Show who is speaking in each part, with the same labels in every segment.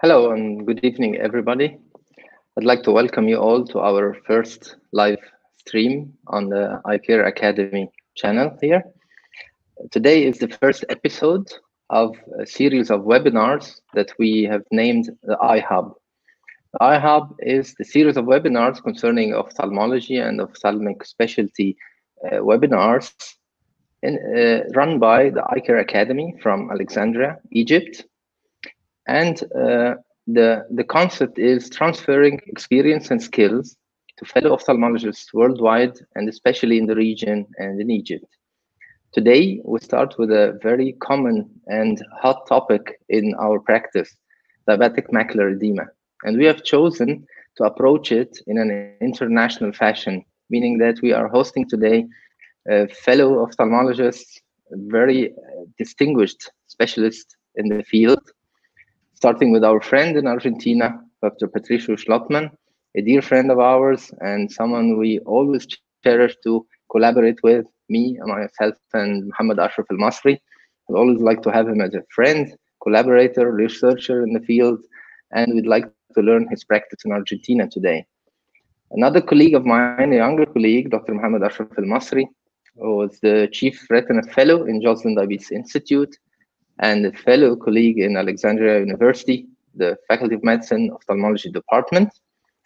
Speaker 1: Hello and good evening, everybody. I'd like to welcome you all to our first live stream on the Eye Care Academy channel here. Today is the first episode of a series of webinars that we have named the Eye Hub. The Eye Hub is the series of webinars concerning ophthalmology and ophthalmic specialty webinars run by the Eye Care Academy from Alexandria, Egypt. And the concept is transferring experience and skills to fellow ophthalmologists worldwide, and especially in the region and in Egypt. Today, we start with a very common and hot topic in our practice, diabetic macular edema. And we have chosen to approach it in an international fashion, meaning that we are hosting today fellow ophthalmologists, very distinguished specialists in the field, starting with our friend in Argentina, Dr. Patricio Schlottmann, a dear friend of ours and someone we always cherish to collaborate with, me, myself, and Muhammad Ashraf al-Masri. I'd always like to have him as a friend, collaborator, researcher in the field, and we'd like to learn his practice in Argentina today. Another colleague of mine, a younger colleague, Dr. Muhammad Ashraf al-Masri, who was the Chief Retina Fellow in Joslin Diabetes Institute, and a fellow colleague in Alexandria University, the Faculty of Medicine Ophthalmology Department.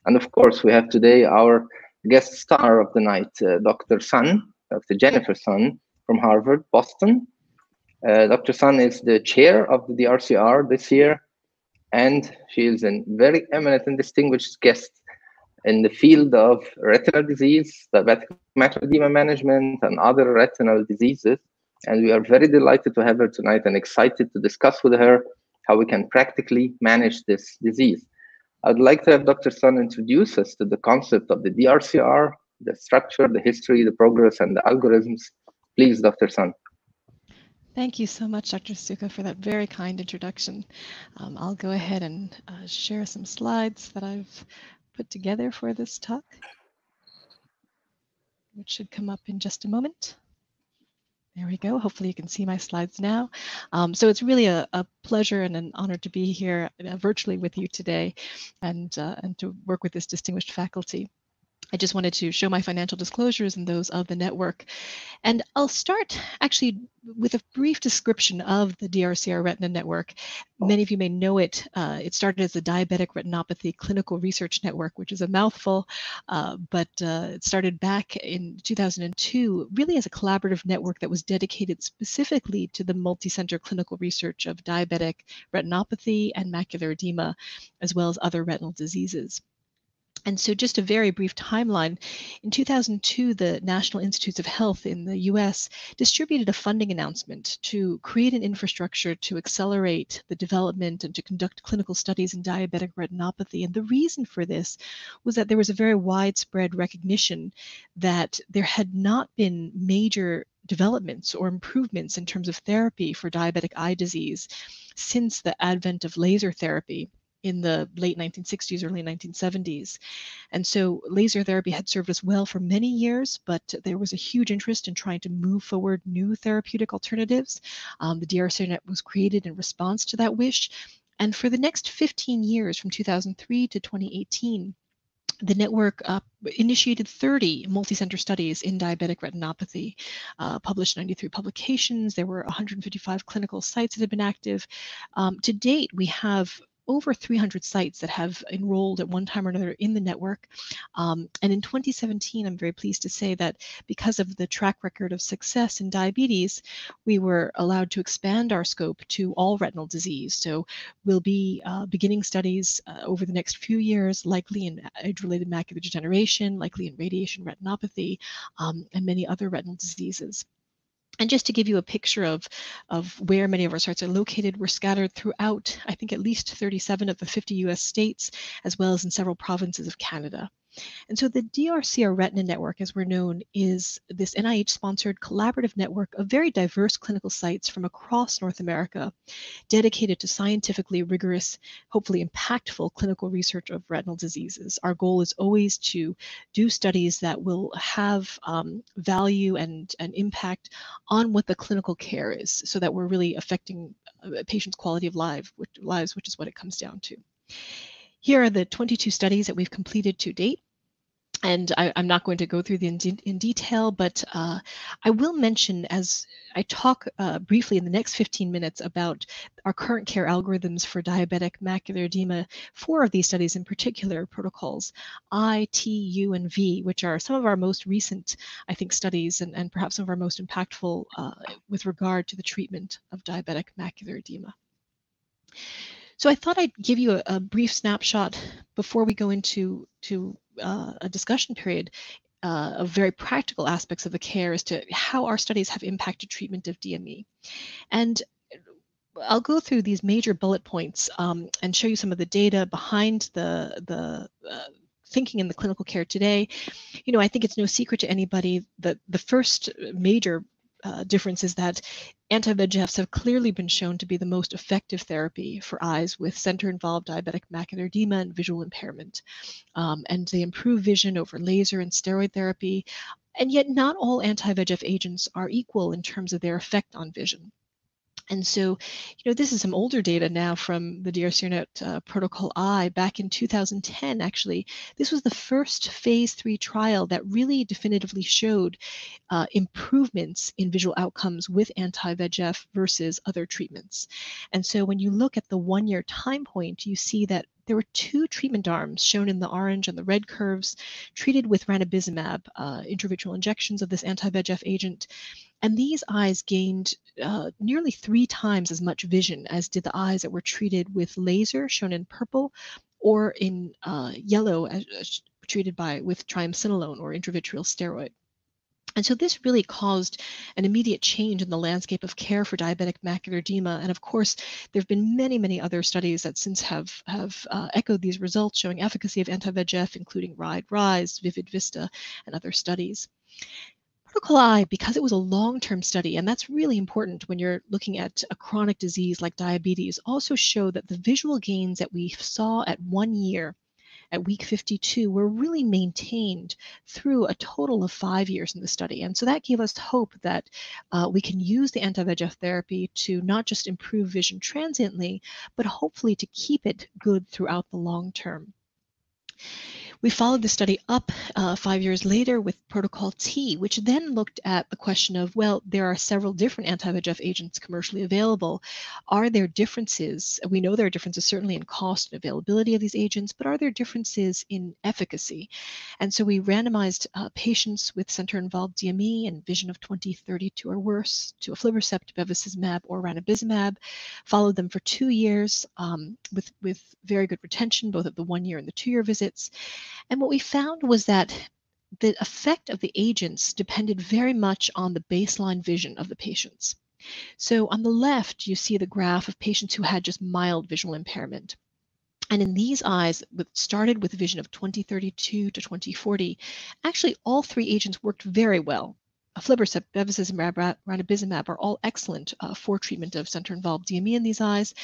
Speaker 1: And of course, we have today our guest star of the night, Dr. Sun, Dr. Jennifer Sun from Harvard, Boston. Dr. Sun is the chair of the DRCR this year, and she is a very eminent and distinguished guest in the field of retinal disease, diabetic macular edema management, and other retinal diseases. And we are very delighted to have her tonight and excited to discuss with her how we can practically manage this disease. I'd like to have Dr. Sun introduce us to the concept of the DRCR, the structure, the history, the progress, and the algorithms. Please, Dr. Sun.
Speaker 2: Thank you so much, Dr. Suka, for that very kind introduction. I'll go ahead and share some slides that I've put together for this talk, which should come up in just a moment. There we go. Hopefully you can see my slides now. So it's really a pleasure and an honor to be here virtually with you today and to work with this distinguished faculty. I just wanted to show my financial disclosures and those of the network. And I'll start actually with a brief description of the DRCR Retina Network. Many of you may know it. It started as the Diabetic Retinopathy Clinical Research Network, which is a mouthful, but it started back in 2002, really as a collaborative network that was dedicated specifically to the multi-center clinical research of diabetic retinopathy and macular edema, as well as other retinal diseases. And so just a very brief timeline, in 2002, the National Institutes of Health in the US distributed a funding announcement to create an infrastructure to accelerate the development and to conduct clinical studies in diabetic retinopathy. And the reason for this was that there was a very widespread recognition that there had not been major developments or improvements in terms of therapy for diabetic eye disease since the advent of laser therapy in the late 1960s, early 1970s. And so laser therapy had served us well for many years, but there was a huge interest in trying to move forward new therapeutic alternatives. The DRCR was created in response to that wish. And for the next 15 years, from 2003 to 2018, the network initiated 30 multi-center studies in diabetic retinopathy, published 93 publications. There were 155 clinical sites that have been active. To date, we have over 300 sites that have enrolled at one time or another in the network. And in 2017, I'm very pleased to say that because of the track record of success in diabetes, we were allowed to expand our scope to all retinal disease. So we'll be beginning studies over the next few years, likely in age-related macular degeneration, likely in radiation retinopathy, and many other retinal diseases. And just to give you a picture of where many of our sites are located, we're scattered throughout, I think, at least 37 of the 50 US states, as well as in several provinces of Canada. And so the DRCR Retina Network, as we're known, is this NIH-sponsored collaborative network of very diverse clinical sites from across North America, dedicated to scientifically rigorous, hopefully impactful clinical research of retinal diseases. Our goal is always to do studies that will have value and impact on what the clinical care is, so that we're really affecting patients' quality of lives, which is what it comes down to. Here are the 22 studies that we've completed to date. And I'm not going to go through them in detail, but I will mention, as I talk briefly in the next 15 minutes about our current care algorithms for diabetic macular edema, 4 of these studies in particular, protocols I, T, U, and V, which are some of our most recent, I think, studies and perhaps some of our most impactful with regard to the treatment of diabetic macular edema. So I thought I'd give you a brief snapshot before we go into a discussion period of very practical aspects of the care as to how our studies have impacted treatment of DME. And I'll go through these major bullet points and show you some of the data behind the thinking in the clinical care today. You know, I think it's no secret to anybody that the first major difference is that anti-VEGFs have clearly been shown to be the most effective therapy for eyes with center-involved diabetic macular edema and visual impairment. And they improve vision over laser and steroid therapy. And yet not all anti-VEGF agents are equal in terms of their effect on vision. And so, you know, this is some older data now from the DRCRNet Protocol I back in 2010, actually. This was the first phase 3 trial that really definitively showed improvements in visual outcomes with anti-VEGF versus other treatments. And so when you look at the 1-year time point, you see that there were 2 treatment arms shown in the orange and the red curves, treated with ranibizumab, intravitreal injections of this anti-VEGF agent. And these eyes gained nearly 3 times as much vision as did the eyes that were treated with laser, shown in purple, or in yellow, treated with triamcinolone or intravitreal steroid. And so this really caused an immediate change in the landscape of care for diabetic macular edema. And of course, there have been many, many other studies that since have echoed these results, showing efficacy of anti-VEGF, including RIDE-RISE, Vivid Vista, and other studies. Protocol I, because it was a long-term study, and that's really important when you're looking at a chronic disease like diabetes, also showed that the visual gains that we saw at 1 year at week 52 were really maintained through a total of 5 years in the study. And so that gave us hope that we can use the anti-VEGF therapy to not just improve vision transiently, but hopefully to keep it good throughout the long term. We followed the study up 5 years later with Protocol T, which then looked at the question of, well, there are several different anti-VEGF agents commercially available. Are there differences? We know there are differences certainly in cost and availability of these agents, but are there differences in efficacy? And so we randomized patients with center-involved DME and vision of 20/32 or worse to aflibercept, bevacizumab, or ranibizumab, followed them for 2 years with very good retention, both at the 1 year and the 2 year visits. And what we found was that the effect of the agents depended very much on the baseline vision of the patients. So on the left, you see the graph of patients who had just mild visual impairment. And in these eyes, started with vision of 20/32 to 20/40, actually all 3 agents worked very well. Aflibercept, bevacizumab, ranibizumab are all excellent for treatment of center-involved DME in these eyes,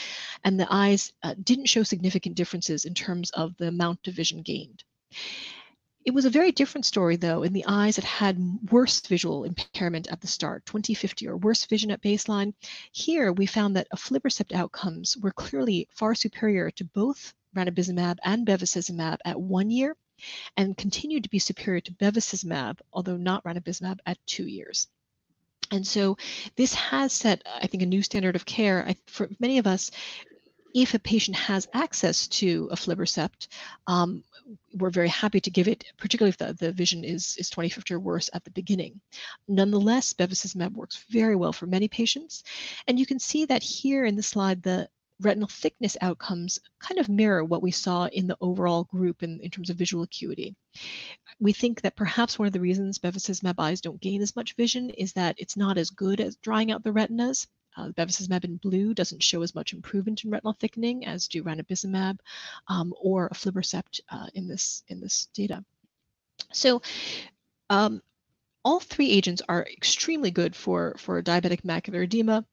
Speaker 2: and the eyes didn't show significant differences in terms of the amount of vision gained. It was a very different story, though, in the eyes that had worse visual impairment at the start, 20/50 or worse vision at baseline. Here, we found that aflibercept outcomes were clearly far superior to both ranibizumab and bevacizumab at 1 year, and continued to be superior to bevacizumab, although not ranibizumab, at 2 years. And so this has set, I think, a new standard of care. For many of us, if a patient has access to aflibercept, we're very happy to give it, particularly if the vision is 20/50 or worse at the beginning. Nonetheless, bevacizumab works very well for many patients. And you can see that here in the slide, the retinal thickness outcomes kind of mirror what we saw in the overall group in terms of visual acuity. We think that perhaps one of the reasons bevacizumab eyes don't gain as much vision is that it's not as good at drying out the retinas. Bevacizumab in blue doesn't show as much improvement in retinal thickening as do ranibizumab or aflibercept in this data. So all three agents are extremely good for diabetic macular edema.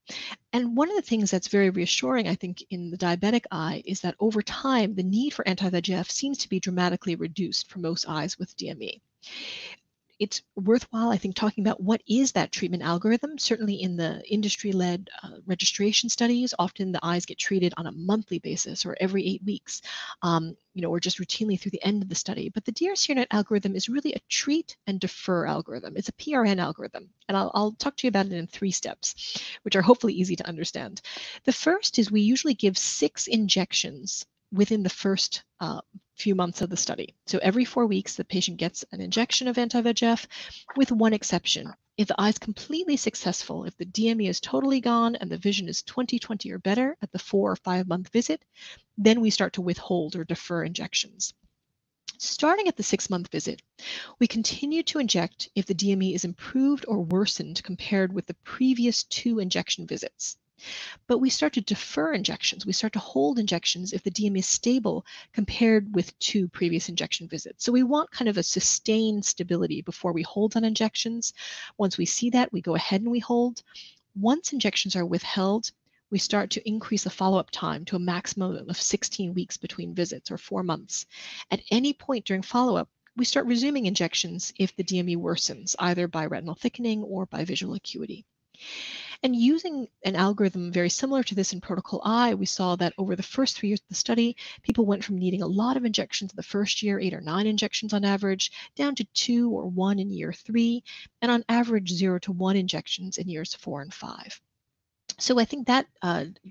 Speaker 2: And one of the things that's very reassuring, I think, in the diabetic eye is that over time, the need for anti-VEGF seems to be dramatically reduced for most eyes with DME. It's worthwhile, I think, talking about what is that treatment algorithm. Certainly in the industry-led registration studies, often the eyes get treated on a monthly basis or every 8 weeks, or just routinely through the end of the study. But the DRCRNet algorithm is really a treat and defer algorithm. It's a PRN algorithm. And I'll talk to you about it in 3 steps, which are hopefully easy to understand. The first is we usually give 6 injections within the first few months of the study. So every 4 weeks, the patient gets an injection of anti-VEGF, with one exception. If the eye is completely successful, if the DME is totally gone and the vision is 20/20 or better at the 4 or 5 month visit, then we start to withhold or defer injections. Starting at the 6-month visit, we continue to inject if the DME is improved or worsened compared with the previous 2 injection visits. But we start to defer injections. We start to hold injections if the DME is stable compared with 2 previous injection visits. So we want kind of a sustained stability before we hold on injections. Once we see that, we go ahead and we hold. Once injections are withheld, we start to increase the follow-up time to a maximum of 16 weeks between visits, or 4 months. At any point during follow-up, we start resuming injections if the DME worsens, either by retinal thickening or by visual acuity. And using an algorithm very similar to this in Protocol I, we saw that over the first 3 years of the study, people went from needing a lot of injections in the first year, 8 or 9 injections on average, down to 2 or 1 in year 3, and on average 0 to 1 injections in years 4 and 5. So I think that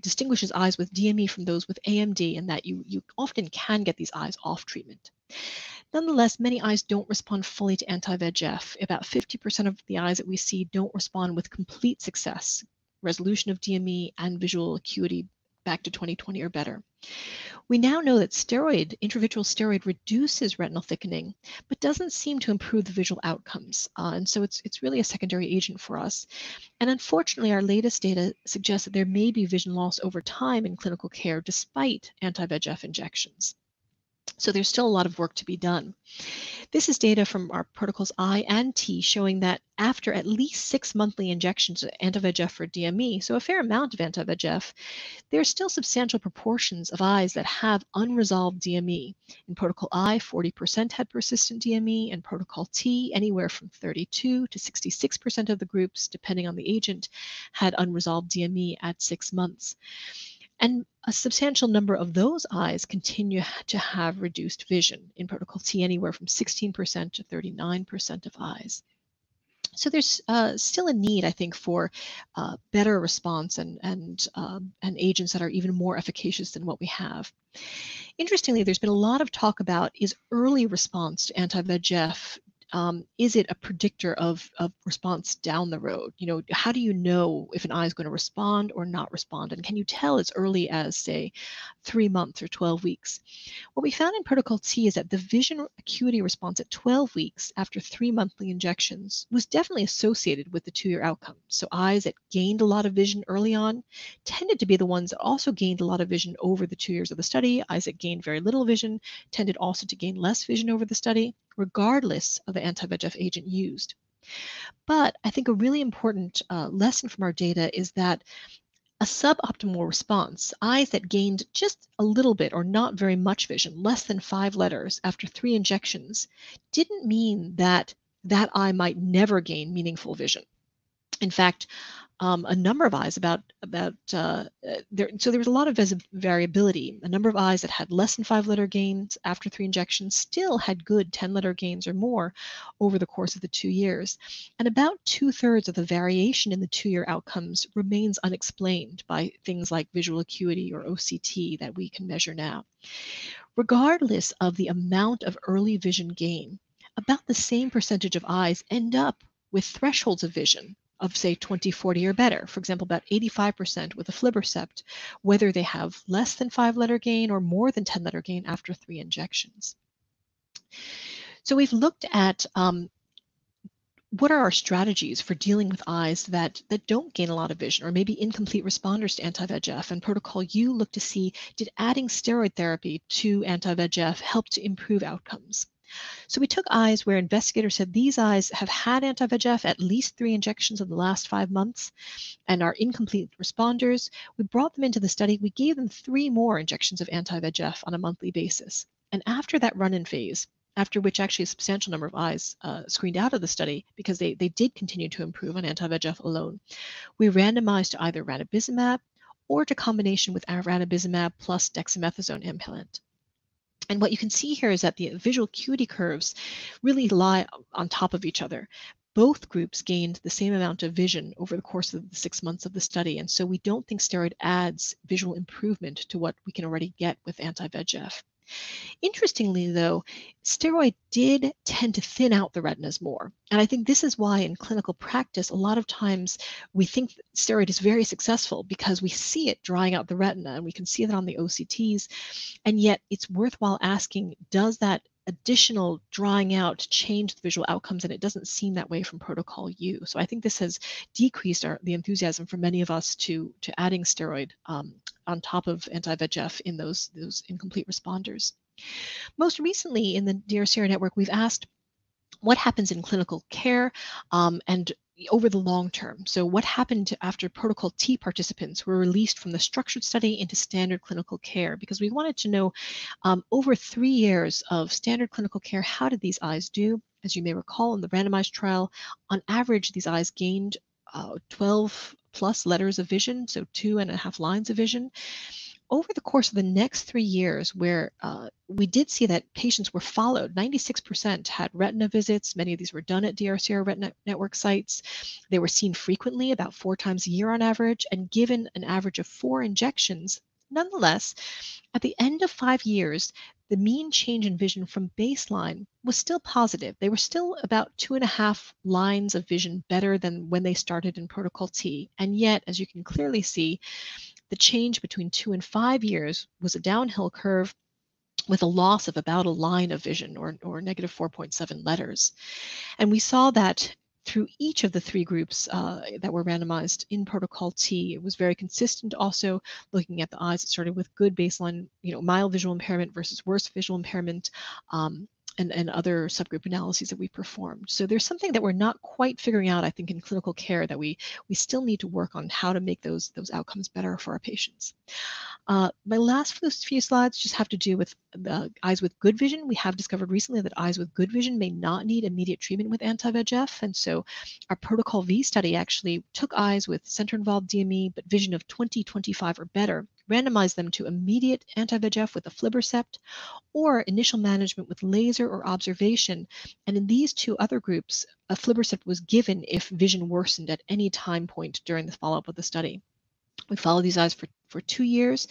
Speaker 2: distinguishes eyes with DME from those with AMD, in that you often can get these eyes off treatment. Nonetheless, many eyes don't respond fully to anti-VEGF. About 50% of the eyes that we see don't respond with complete success, resolution of DME and visual acuity back to 20/20 or better. We now know that intravitreal steroid reduces retinal thickening, but doesn't seem to improve the visual outcomes. And so it's really a secondary agent for us. And unfortunately, our latest data suggests that there may be vision loss over time in clinical care despite anti-VEGF injections. So there's still a lot of work to be done. This is data from our protocols I and T showing that after at least 6 monthly injections of anti-VEGF for DME, so a fair amount of anti-VEGF, there are still substantial proportions of eyes that have unresolved DME. In Protocol I, 40% had persistent DME, and Protocol T, anywhere from 32 to 66% of the groups, depending on the agent, had unresolved DME at 6 months. And a substantial number of those eyes continue to have reduced vision. In Protocol T, anywhere from 16% to 39% of eyes. So there's still a need, I think, for better response and agents that are even more efficacious than what we have. Interestingly, there's been a lot of talk about, is early response to anti-VEGF, is it a predictor of response down the road? How do you know if an eye is going to respond or not respond? And can you tell as early as, say, 3 months or 12 weeks? What we found in Protocol T is that the vision acuity response at 12 weeks after 3 monthly injections was definitely associated with the 2-year outcome. So eyes that gained a lot of vision early on tended to be the ones that also gained a lot of vision over the 2 years of the study. Eyes that gained very little vision tended also to gain less vision over the study, regardless of the anti-VEGF agent used. But I think a really important lesson from our data is that a suboptimal response, eyes that gained just a little bit or not very much vision, less than 5 letters after 3 injections, didn't mean that that eye might never gain meaningful vision. In fact, a number of eyes so there was a lot of variability. A number of eyes that had less than 5-letter gains after 3 injections still had good 10-letter gains or more over the course of the 2 years. And about 2/3 of the variation in the 2-year outcomes remains unexplained by things like visual acuity or OCT that we can measure now. Regardless of the amount of early vision gain, about the same percentage of eyes end up with thresholds of vision of, say, 20/40 or better. For example, about 85% with aflibercept, whether they have less than 5-letter gain or more than 10-letter gain after 3 injections. So we've looked at what are our strategies for dealing with eyes that don't gain a lot of vision or maybe incomplete responders to anti-VEGF. And Protocol U looked to see, did adding steroid therapy to anti-VEGF help to improve outcomes? So we took eyes where investigators said these eyes have had anti-VEGF at least 3 injections in the last 5 months and are incomplete responders. We brought them into the study. We gave them 3 more injections of anti-VEGF on a monthly basis. And after that run-in phase, after which actually a substantial number of eyes screened out of the study because they did continue to improve on anti-VEGF alone, we randomized to either ranibizumab or to combination with ranibizumab plus dexamethasone implant. And what you can see here is that the visual acuity curves really lie on top of each other. Both groups gained the same amount of vision over the course of the 6 months of the study. And so we don't think steroid adds visual improvement to what we can already get with anti-VEGF. Interestingly, though, steroid did tend to thin out the retinas more. And I think this is why in clinical practice, a lot of times we think that steroid is very successful because we see it drying out the retina and we can see that on the OCTs. And yet it's worthwhile asking, does that additional drying out change the visual outcomes? And it doesn't seem that way from protocol U. So I think this has decreased the enthusiasm for many of us to adding steroid on top of anti-VEGF in those incomplete responders. Most recently in the DRCR network, we've asked what happens in clinical care and over the long term. So what happened after protocol T participants were released from the structured study into standard clinical care? Because we wanted to know over 3 years of standard clinical care, how did these eyes do? As you may recall, in the randomized trial, on average, these eyes gained 12 plus letters of vision, so 2.5 lines of vision. Over the course of the next 3 years, where we did see that patients were followed, 96% had retina visits. Many of these were done at DRCR Retina Network sites. They were seen frequently, about 4 times a year on average, and given an average of 4 injections. Nonetheless, at the end of 5 years, the mean change in vision from baseline was still positive. They were still about 2.5 lines of vision better than when they started in Protocol T. And yet, as you can clearly see, the change between 2 and 5 years was a downhill curve with a loss of about a line of vision or negative 4.7 letters. And we saw that through each of the 3 groups that were randomized in Protocol T. It was very consistent also looking at the eyes that started with good baseline, mild visual impairment versus worse visual impairment. And other subgroup analyses that we performed. So there's something that we're not quite figuring out, I think, in clinical care that we still need to work on how to make those outcomes better for our patients. My last few slides just have to do with the eyes with good vision. We have discovered recently that eyes with good vision may not need immediate treatment with anti-VEGF. And so our Protocol V study actually took eyes with center-involved DME, but vision of 20/25 or better, randomized them to immediate anti-VEGF with aflibercept or initial management with laser or observation. And in these 2 other groups, aflibercept was given if vision worsened at any time point during the follow-up of the study. We followed these eyes for 2 years.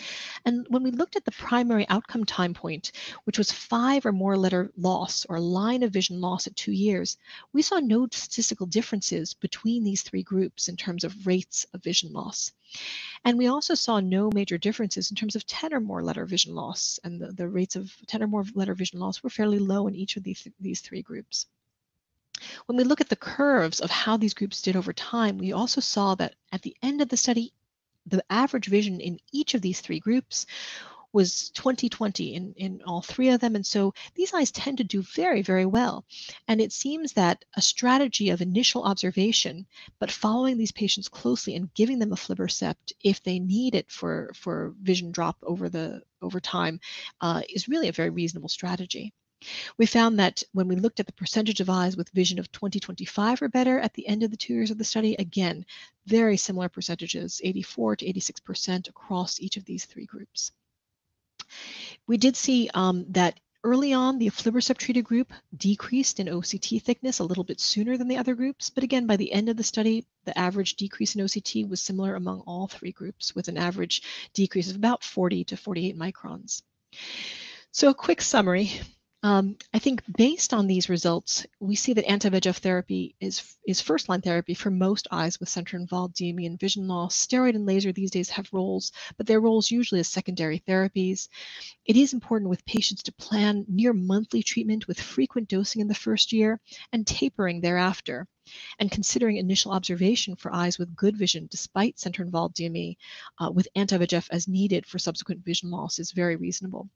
Speaker 2: And when we looked at the primary outcome time point, which was 5 or more letter loss or line of vision loss at 2 years, we saw no statistical differences between these 3 groups in terms of rates of vision loss. And we also saw no major differences in terms of 10 or more letter vision loss. And the rates of 10 or more letter vision loss were fairly low in each of these 3 groups. When we look at the curves of how these groups did over time, we also saw that at the end of the study, the average vision in each of these 3 groups was 20/20 in all 3 of them. And so these eyes tend to do very, very well. And it seems that a strategy of initial observation, but following these patients closely and giving them aflibercept if they need it for vision drop over time is really a very reasonable strategy. We found that when we looked at the percentage of eyes with vision of 20/25 or better at the end of the 2 years of the study, again, very similar percentages, 84 to 86% across each of these 3 groups. We did see that early on, the aflibercept treated group decreased in OCT thickness a little bit sooner than the other groups. But again, by the end of the study, the average decrease in OCT was similar among all 3 groups, with an average decrease of about 40 to 48 microns. So a quick summary. I think based on these results, we see that anti-VEGF therapy is first-line therapy for most eyes with center-involved DME and vision loss. Steroid and laser these days have roles, but their roles usually as secondary therapies. It is important with patients to plan near monthly treatment with frequent dosing in the first year and tapering thereafter. And considering initial observation for eyes with good vision despite center-involved DME with anti-VEGF as needed for subsequent vision loss is very reasonable.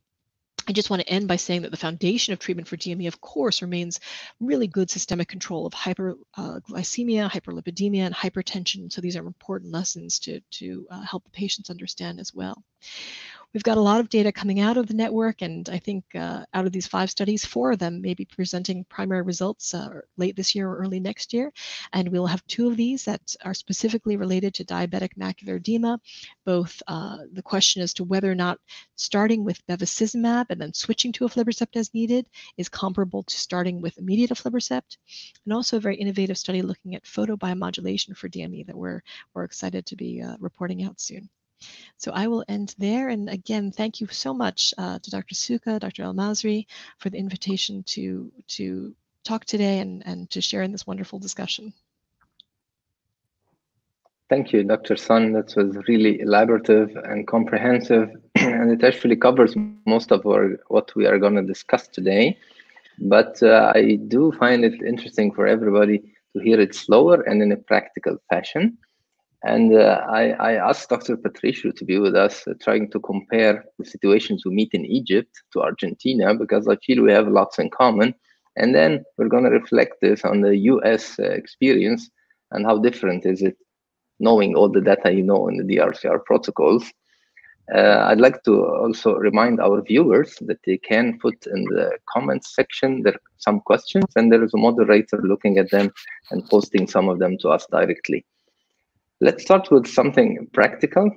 Speaker 2: I just want to end by saying that the foundation of treatment for DME, of course, remains really good systemic control of hyperglycemia, hyperlipidemia, and hypertension. So these are important lessons to help the patients understand as well. We've got a lot of data coming out of the network, and I think out of these 5 studies, 4 of them may be presenting primary results late this year or early next year. And we'll have 2 of these that are specifically related to diabetic macular edema, both the question as to whether or not starting with bevacizumab and then switching to aflibercept as needed is comparable to starting with immediate aflibercept, and also a very innovative study looking at photobiomodulation for DME that we're excited to be reporting out soon. So I will end there. And again, thank you so much to Dr. Suka, Dr. Masri, for the invitation to talk today and to share in this wonderful discussion.
Speaker 1: Thank you, Dr. Sun. That was really elaborative and comprehensive, and it actually covers most of what we are going to discuss today. But I do find it interesting for everybody to hear it slower and in a practical fashion. And I asked Dr. Patricio to be with us, trying to compare the situations we meet in Egypt to Argentina, because I feel we have lots in common. And then we're going to reflect this on the US experience and how different is it, knowing all the data you know in the DRCR protocols. I'd like to also remind our viewers that they can put in the comments section there some questions, and there is a moderator looking at them and posting some of them to us directly. Let's start with something practical,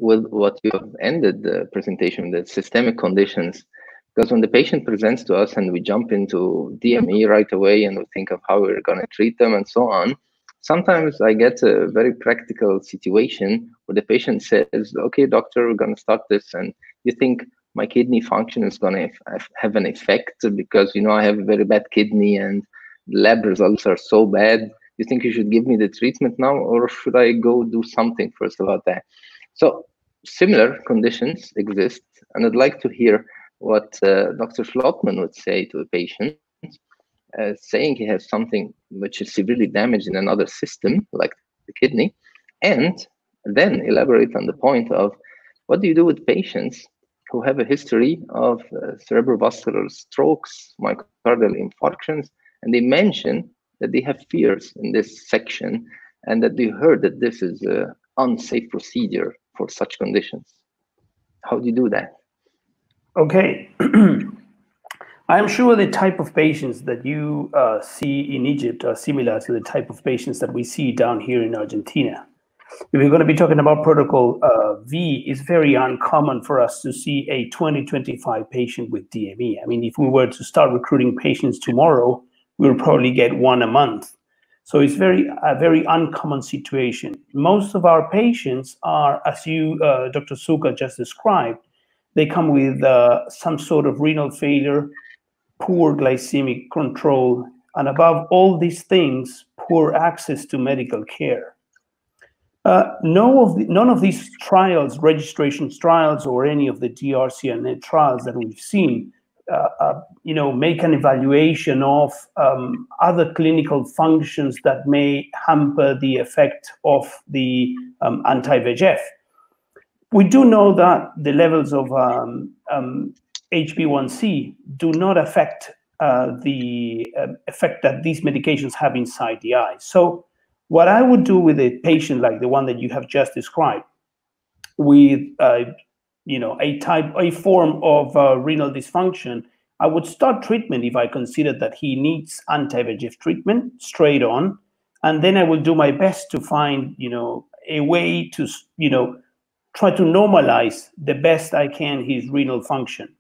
Speaker 1: with what you have ended the presentation, the systemic conditions. Because when the patient presents to us and we jump into DME right away and we think of how we're going to treat them and so on, sometimes I get a very practical situation where the patient says, okay, doctor, we're going to start this. And you think my kidney function is going to have an effect because, you know, I have a very bad kidney and lab results are so bad. You think you should give me the treatment now, or should I go do something first about that? So similar conditions exist, and I'd like to hear what Dr. Schlotman would say to a patient, saying he has something which is severely damaged in another system, like the kidney, and then elaborate on the point of what do you do with patients who have a history of cerebrovascular strokes, myocardial infarctions, and they mention that they have fears in this section and that they heard that this is an unsafe procedure for such conditions. How do you do that?
Speaker 3: Okay. I'm sure the type of patients that you see in Egypt are similar to the type of patients that we see down here in Argentina. If we're going to be talking about protocol V, it's very uncommon for us to see a 20-25 patient with DME. I mean, if we were to start recruiting patients tomorrow, we'll probably get 1 a month. So it's a very uncommon situation. Most of our patients are, as you, Dr. Suka, just described, they come with some sort of renal failure, poor glycemic control, and above all these things, poor access to medical care. None of these trials, registration trials, or any of the DRCR trials that we've seen, make an evaluation of other clinical functions that may hamper the effect of the anti-VEGF. We do know that the levels of HbA1c do not affect the effect that these medications have inside the eye. So what I would do with a patient like the one that you have just described, with a form of renal dysfunction, I would start treatment if I consider that he needs anti-VEGF treatment straight on, and then I will do my best to find a way to try to normalize the best I can his renal function.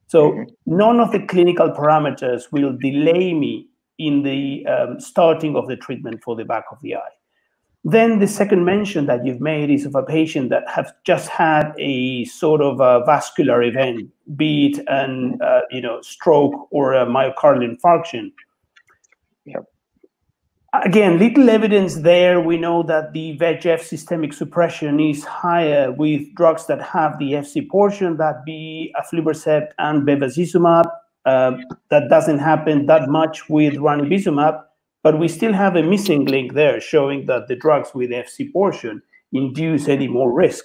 Speaker 3: So none of the clinical parameters will delay me in the starting of the treatment for the back of the eye. Then the second mention that you've made is of a patient that have just had a sort of a vascular event, be it an stroke or a myocardial infarction.
Speaker 1: Yep.
Speaker 3: Again, little evidence there. We know that the VEGF systemic suppression is higher with drugs that have the Fc portion, that be aflibercept and bevacizumab. That doesn't happen that much with ranibizumab, but we still have a missing link there showing that the drugs with Fc portion induce any more risk.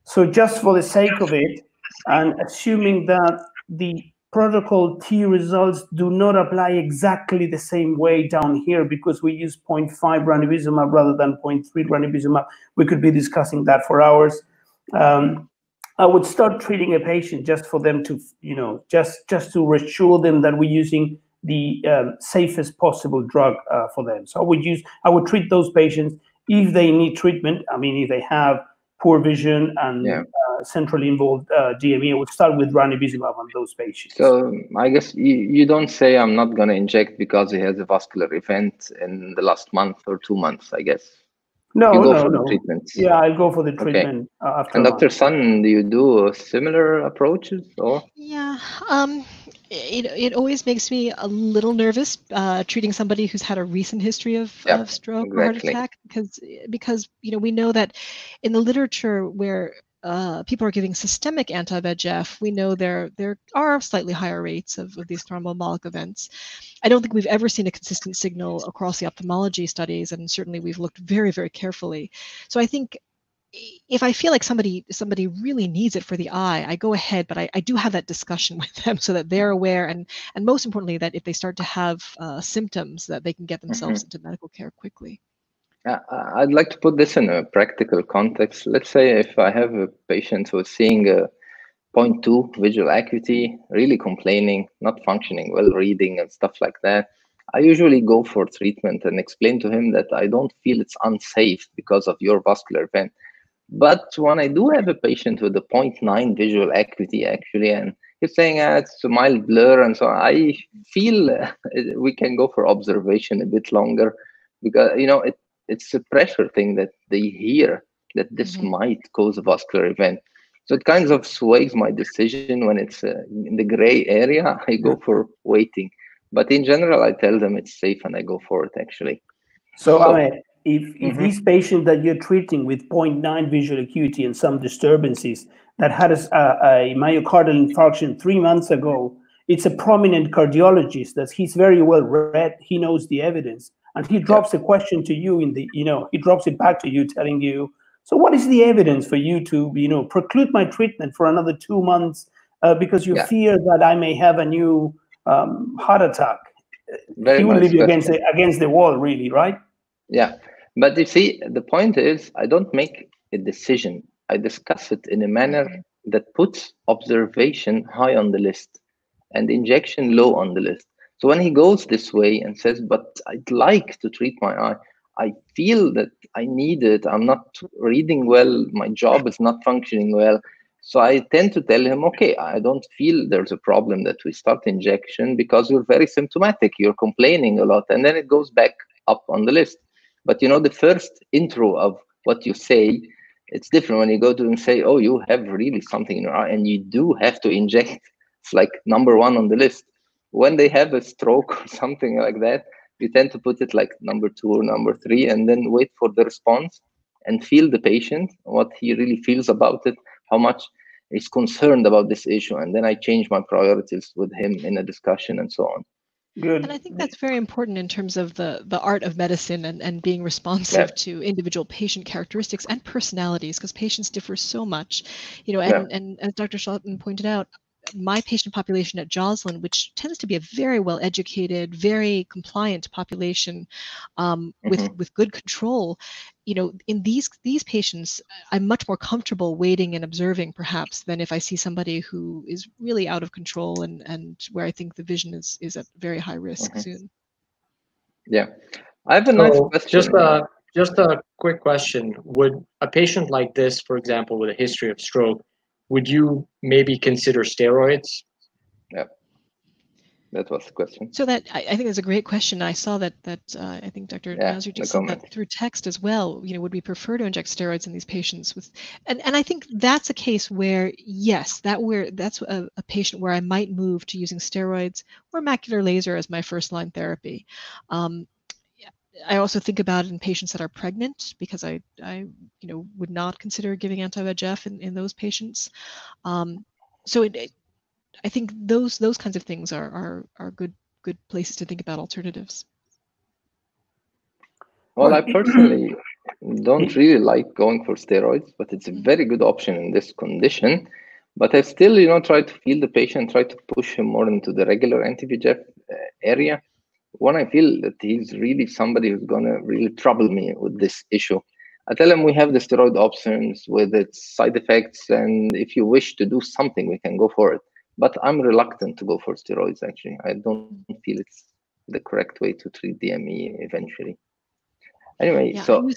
Speaker 3: So just for the sake of it, and assuming that the protocol T results do not apply exactly the same way down here because we use 0.5 ranibizumab rather than 0.3 ranibizumab. We could be discussing that for hours. I would start treating a patient just for them to, just to reassure them that we're using the safest possible drug for them. So I would treat those patients if they need treatment. I mean, if they have poor vision and centrally involved DME, I would start with ranibizumab on those patients.
Speaker 1: So I guess you don't say I'm not going to inject because he has a vascular event in the last month or 2 months, I guess.
Speaker 3: No,
Speaker 1: the treatments.
Speaker 3: Yeah, I'll go for the treatment after.
Speaker 1: And Dr. Sun, do you do similar approaches or?
Speaker 2: Yeah, it always makes me a little nervous treating somebody who's had a recent history of stroke or heart attack because we know that in the literature where people are giving systemic anti-VEGF, we know there are slightly higher rates of these thromboembolic events. I don't think we've ever seen a consistent signal across the ophthalmology studies, and certainly we've looked very, very carefully. So I think if I feel like somebody really needs it for the eye, I go ahead, but I do have that discussion with them so that they're aware, and most importantly, that if they start to have symptoms, that they can get themselves into medical care quickly.
Speaker 1: I'd like to put this in a practical context. Let's say if I have a patient who's seeing a 0.2 visual acuity, really complaining, not functioning well, reading and stuff like that, I usually go for treatment and explain to him that I don't feel it's unsafe because of your vascular event. But when I do have a patient with a 0.9 visual acuity, actually, and he's saying it's a mild blur, and so I feel we can go for observation a bit longer because, it's a pressure thing that they hear that this might cause a vascular event. So it kind of sways my decision when it's in the gray area. I go for waiting. But in general, I tell them it's safe and I go for it, actually.
Speaker 3: So Ahmed, if these patients that you're treating with 0.9 visual acuity and some disturbances that had a myocardial infarction 3 months ago, it's a prominent cardiologist that he's very well read, he knows the evidence, and he drops a question to you he drops it back to you telling you, so what is the evidence for you to, preclude my treatment for another 2 months because you fear that I may have a new heart attack? He will leave you against the wall, really, right?
Speaker 1: Yeah, but you see, the point is, I don't make a decision. I discuss it in a manner that puts observation high on the list and injection low on the list. So when he goes this way and says, but I'd like to treat my eye, I feel that I need it, I'm not reading well, my job is not functioning well. So I tend to tell him, okay, I don't feel there's a problem that we start injection because you're very symptomatic, you're complaining a lot, and then it goes back up on the list. But the first intro of what you say, it's different when you go to them and say, oh, you have really something in your eye and you do have to inject. It's like number 1 on the list. When they have a stroke or something like that, you tend to put it like number 2 or number 3 and then wait for the response and feel the patient, what he really feels about it, how much he's concerned about this issue. And then I change my priorities with him in a discussion and so on.
Speaker 3: Good.
Speaker 2: And I think that's very important in terms of the art of medicine and being responsive to individual patient characteristics and personalities, because patients differ so much, and as Dr. Shelton pointed out, my patient population at Joslin, which tends to be a very well-educated, very compliant population with good control, in these patients, I'm much more comfortable waiting and observing perhaps than if I see somebody who is really out of control and where I think the vision is at very high risk soon.
Speaker 1: Yeah, I have a nice question.
Speaker 4: Just a quick question. Would a patient like this, for example, with a history of stroke, would you maybe consider steroids?
Speaker 1: Yeah, that was the question.
Speaker 2: So that I think that's a great question. I saw that I think Dr. Masri just said that through text as well. Would we prefer to inject steroids in these patients with, and I think that's a case where yes, that's a patient where I might move to using steroids or macular laser as my first line therapy. I also think about it in patients that are pregnant because I would not consider giving anti-VEGF in those patients. So I think those kinds of things are good places to think about alternatives.
Speaker 1: Well, I personally don't really like going for steroids, but it's a very good option in this condition. But I still, try to feel the patient, try to push him more into the regular anti-VEGF area when I feel that he's really somebody who's going to really trouble me with this issue. I tell him we have the steroid options with its side effects, and if you wish to do something, we can go for it. But I'm reluctant to go for steroids, actually. I don't feel it's the correct way to treat DME eventually. Anyway,
Speaker 2: Yeah,
Speaker 1: so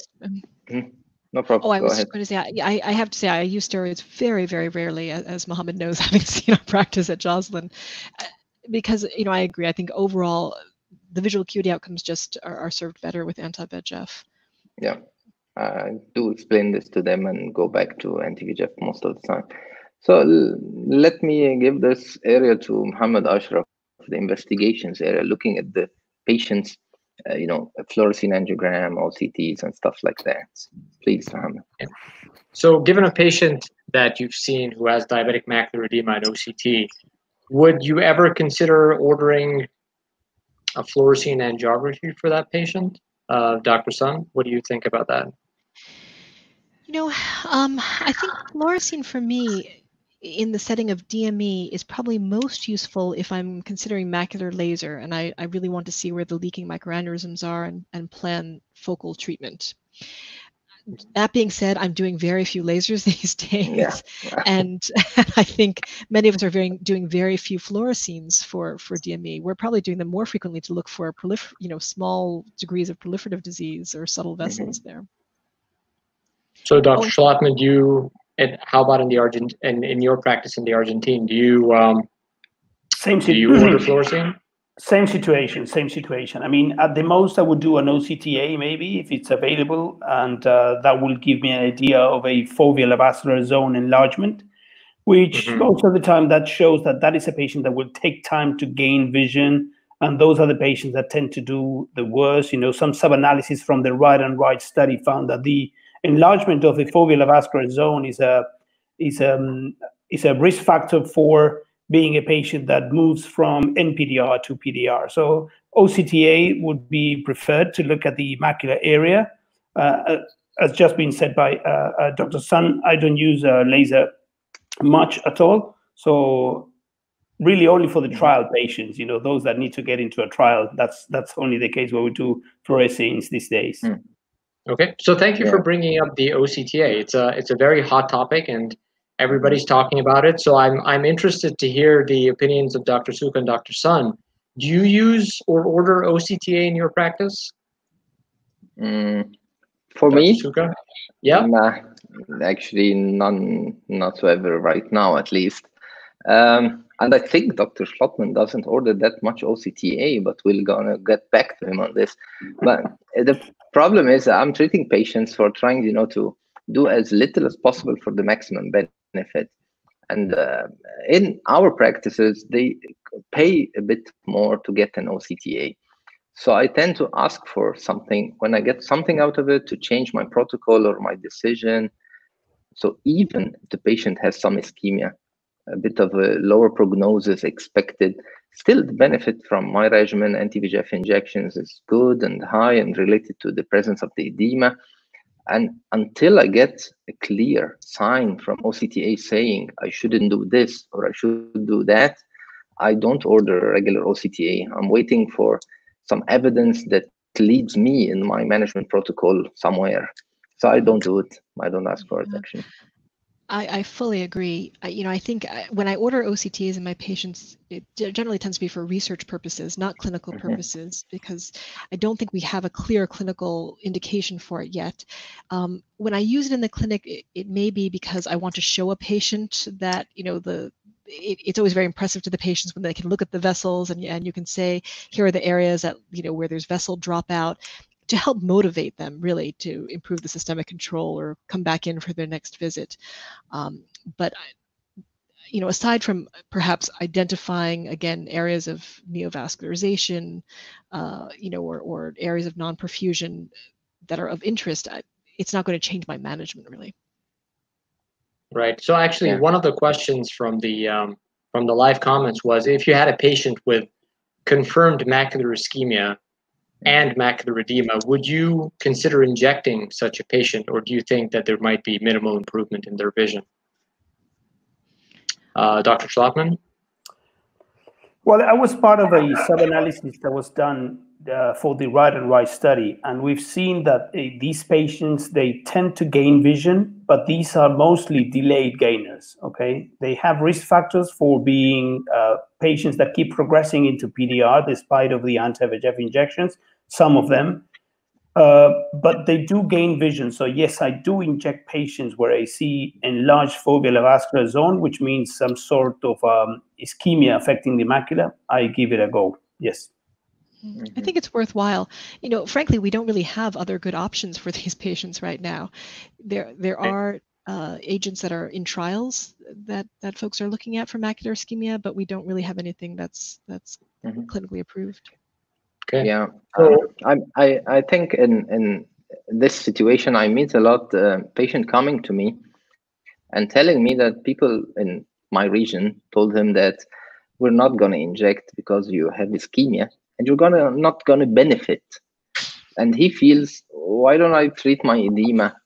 Speaker 1: no problem.
Speaker 2: Oh, I
Speaker 1: Go
Speaker 2: was
Speaker 1: ahead.
Speaker 2: just going to say, I have to say, I use steroids very, very rarely, as Mohammed knows, having seen our practice at Joslin, because, I agree. I think overall, the visual acuity outcomes just are served better with anti-VEGF.
Speaker 1: Yeah, I do explain this to them and go back to anti-VEGF most of the time. So let me give this area to Muhammad Ashraf, the investigations area, looking at the patients, fluorescein angiogram, OCTs, and stuff like that. Please, Muhammad.
Speaker 4: So given a patient that you've seen who has diabetic macular edema and OCT, would you ever consider ordering a fluorescein angiography for that patient? Dr. Sun, what do you think about that?
Speaker 2: I think fluorescein for me in the setting of DME is probably most useful if I'm considering macular laser and I really want to see where the leaking microaneurysms are and plan focal treatment. That being said, I'm doing very few lasers these days,
Speaker 1: Yeah.
Speaker 2: and I think many of us are doing very few fluoresceins for DME. We're probably doing them more frequently to look for small degrees of proliferative disease or subtle vessels there.
Speaker 4: So, Dr. Schlotman, how about in your practice in the Argentine? Do you order fluorescein?
Speaker 3: Same situation. I mean, at the most, I would do an OCTA maybe if it's available, and that will give me an idea of a foveal avascular zone enlargement, which most of the time that shows that is a patient that will take time to gain vision, and those are the patients that tend to do the worst. Some sub-analysis from the right and right study found that the enlargement of the foveal avascular zone is a risk factor for being a patient that moves from NPDR to PDR. So OCTA would be preferred to look at the macular area. As just been said by Dr. Sun, I don't use laser much at all. So really only for the trial patients, those that need to get into a trial, that's only the case where we do fluoresceins these days.
Speaker 4: Okay, so thank you for bringing up the OCTA. It's a very hot topic, and everybody's talking about it. So I'm interested to hear the opinions of Dr. Suka and Dr. Sun. Do you use or order OCTA in your practice?
Speaker 1: For
Speaker 4: Dr.
Speaker 1: me,
Speaker 4: Suka? Yeah.
Speaker 1: Nah, actually none whatsoever right now, at least. And I think Dr. Schlotman doesn't order that much OCTA, but we're gonna get back to him on this. But the problem is I'm treating patients for trying, to do as little as possible for the maximum benefit. And in our practices, they pay a bit more to get an OCTA. So I tend to ask for something when I get something out of it to change my protocol or my decision. So even if the patient has some ischemia, a bit of a lower prognosis expected, still the benefit from my regimen, anti-VEGF injections, is good and high and related to the presence of the edema. And until I get a clear sign from OCTA saying I shouldn't do this or I should do that, I don't order a regular OCTA. I'm waiting for some evidence that leads me in my management protocol somewhere. So I don't do it. I don't ask for it, actually.
Speaker 2: I fully agree. I think when I order OCTs in my patients, it generally tends to be for research purposes, not clinical purposes, because I don't think we have a clear clinical indication for it yet. When I use it in the clinic, it may be because I want to show a patient that, it's always very impressive to the patients when they can look at the vessels and you can say, here are the areas that, where there's vessel dropout, to help motivate them really to improve the systemic control or come back in for their next visit. But aside from perhaps identifying again areas of neovascularization, or areas of non-perfusion that are of interest, it's not going to change my management really.
Speaker 4: Right. So actually, one of the questions from the live comments was, if you had a patient with confirmed macular ischemia and macular edema, would you consider injecting such a patient, or do you think that there might be minimal improvement in their vision? Dr. Schlotman?
Speaker 3: Well, I was part of a sub-analysis that was done for the Right and Right study, and we've seen that these patients, they tend to gain vision, but these are mostly delayed gainers, okay? They have risk factors for being patients that keep progressing into PDR despite of the anti-VEGF injections, some of them, but they do gain vision. So yes, I do inject patients where I see enlarged foveal avascular zone, which means some sort of ischemia affecting the macula. I give it a go. Yes.
Speaker 2: I think it's worthwhile. You know, frankly, we don't really have other good options for these patients right now. There are agents that are in trials that folks are looking at for macular ischemia, but we don't really have anything that's clinically approved.
Speaker 4: Okay.
Speaker 1: Yeah, I think in this situation, I meet a lot patient coming to me and telling me that people in my region told him that we're not going to inject because you have ischemia and you're not going to benefit. And he feels, why don't I treat my edema?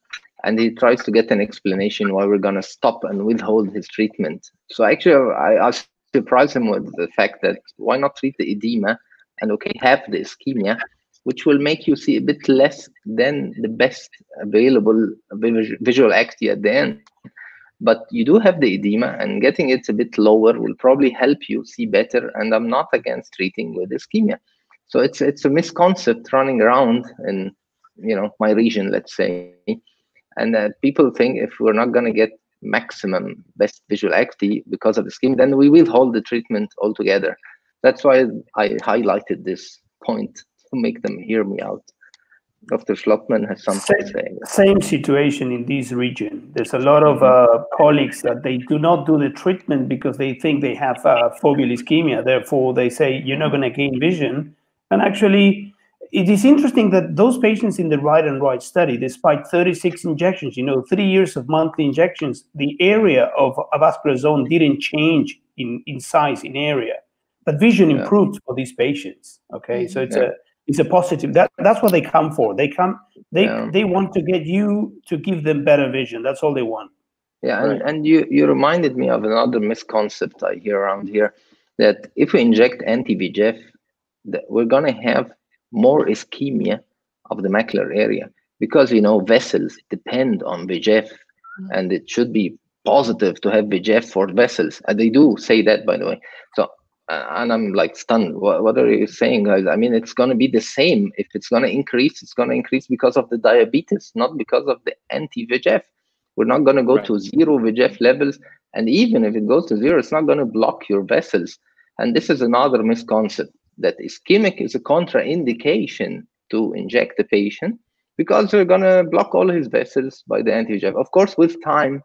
Speaker 1: And he tries to get an explanation why we're going to stop and withhold his treatment. So actually, I surprise him with the fact that why not treat the edema and have the ischemia, which will make you see a bit less than the best available visual acuity at the end. But you do have the edema, and getting it a bit lower will probably help you see better. And I'm not against treating with ischemia. So it's a misconcept running around in my region, let's say, and people think if we're not going to get maximum best visual acuity because of the ischemia, then we will hold the treatment altogether. That's why I highlighted this point to make them hear me out. Dr. Schlotman has something to say.
Speaker 3: Same situation in this region. There's a lot of colleagues that they do not do the treatment because they think they have foveal ischemia. Therefore, they say, you're not going to gain vision. And actually, it is interesting that those patients in the Right and Right study, despite 36 injections, 3 years of monthly injections, the area of avascular zone didn't change in size, in area. But vision improved for these patients. Okay, so it's a positive. That's what they come for. They want to get you to give them better vision. That's all they want.
Speaker 1: Yeah, and you reminded me of another misconcept I hear around here, that if we inject anti-VEGF, we're gonna have more ischemia of the macular area because vessels depend on VEGF, and it should be positive to have VEGF for vessels. And they do say that, by the way. So. And I'm like stunned. What are you saying, guys? I mean, it's going to be the same. If it's going to increase, it's going to increase because of the diabetes, not because of the anti-VEGF. We're not going to go to zero VEGF levels. And even if it goes to zero, it's not going to block your vessels. And this is another misconception, that ischemic is a contraindication to inject the patient because we're going to block all his vessels by the anti-VEGF. Of course, with time,